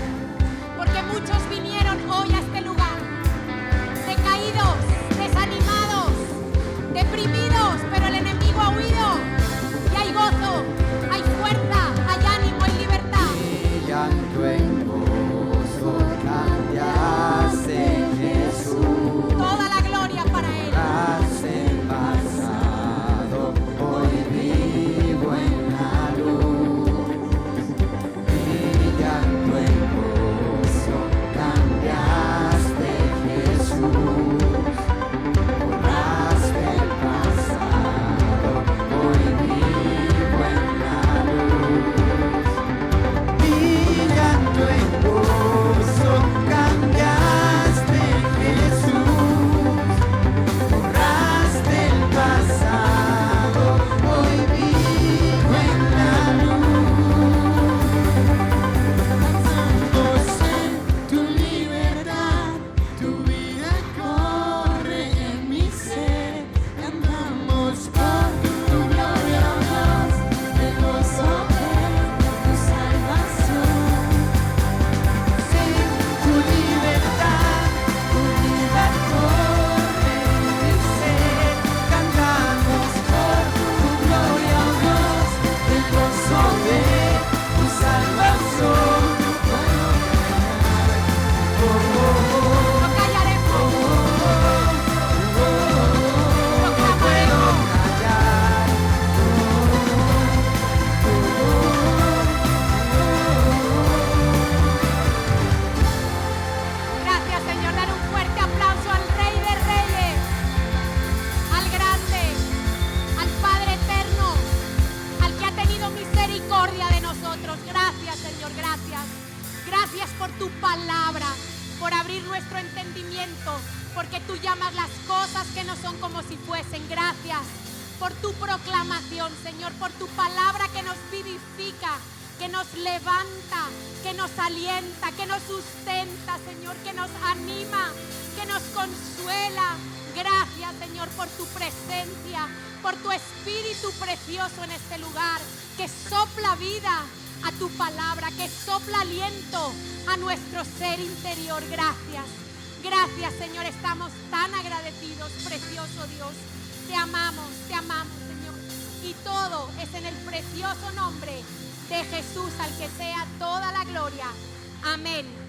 porque muchos vinieron hoy a este lugar, decaídos, desanimados, deprimidos, pero el enemigo ha huido y hay gozo, hay fuerza, hay ánimo, hay libertad. brillando en gozo, cambiaste Jesús. Toda la gloria para Él. Tras el pasado, hoy vivo en la luz. Brillando en gozo, cambiaste Jesús. Borraste el pasado, hoy vivo en la luz. Brillando en gozo, cambiaste Jesús. Borraste el pasado, hoy vivo en la luz. Danzamos en tu libertad, tu vida corre en mi ser, cantamos por tu gloria, oh Dios, del gozo de tu salvación. En tu libertad, tu vida corre en mi ser. Cantamos por tu gloria, oh Dios, el gozo de tu salvación. No callaremos, proclamaremos. Callar. Gracias, Señor. Dar un fuerte aplauso al Rey de Reyes, al grande, al Padre eterno, al que ha tenido misericordia de nosotros. Gracias, Señor, gracias. Gracias por tu palabra, por abrir nuestro entendimiento, porque tú llamas las cosas que no son como si fuesen. Gracias por tu proclamación, Señor, por tu palabra que nos vivifica, que nos levanta, que nos alienta, que nos sustenta, Señor, que nos anima, que nos consuela. Gracias, Señor, por tu presencia, por tu Espíritu precioso en este lugar, que sopla vida a tu palabra, que sopla aliento a nuestro ser interior. Gracias. Gracias, Señor, estamos tan agradecidos, precioso Dios. Te amamos, Señor. Y todo es en el precioso nombre de Jesús, al que sea toda la gloria. Amén.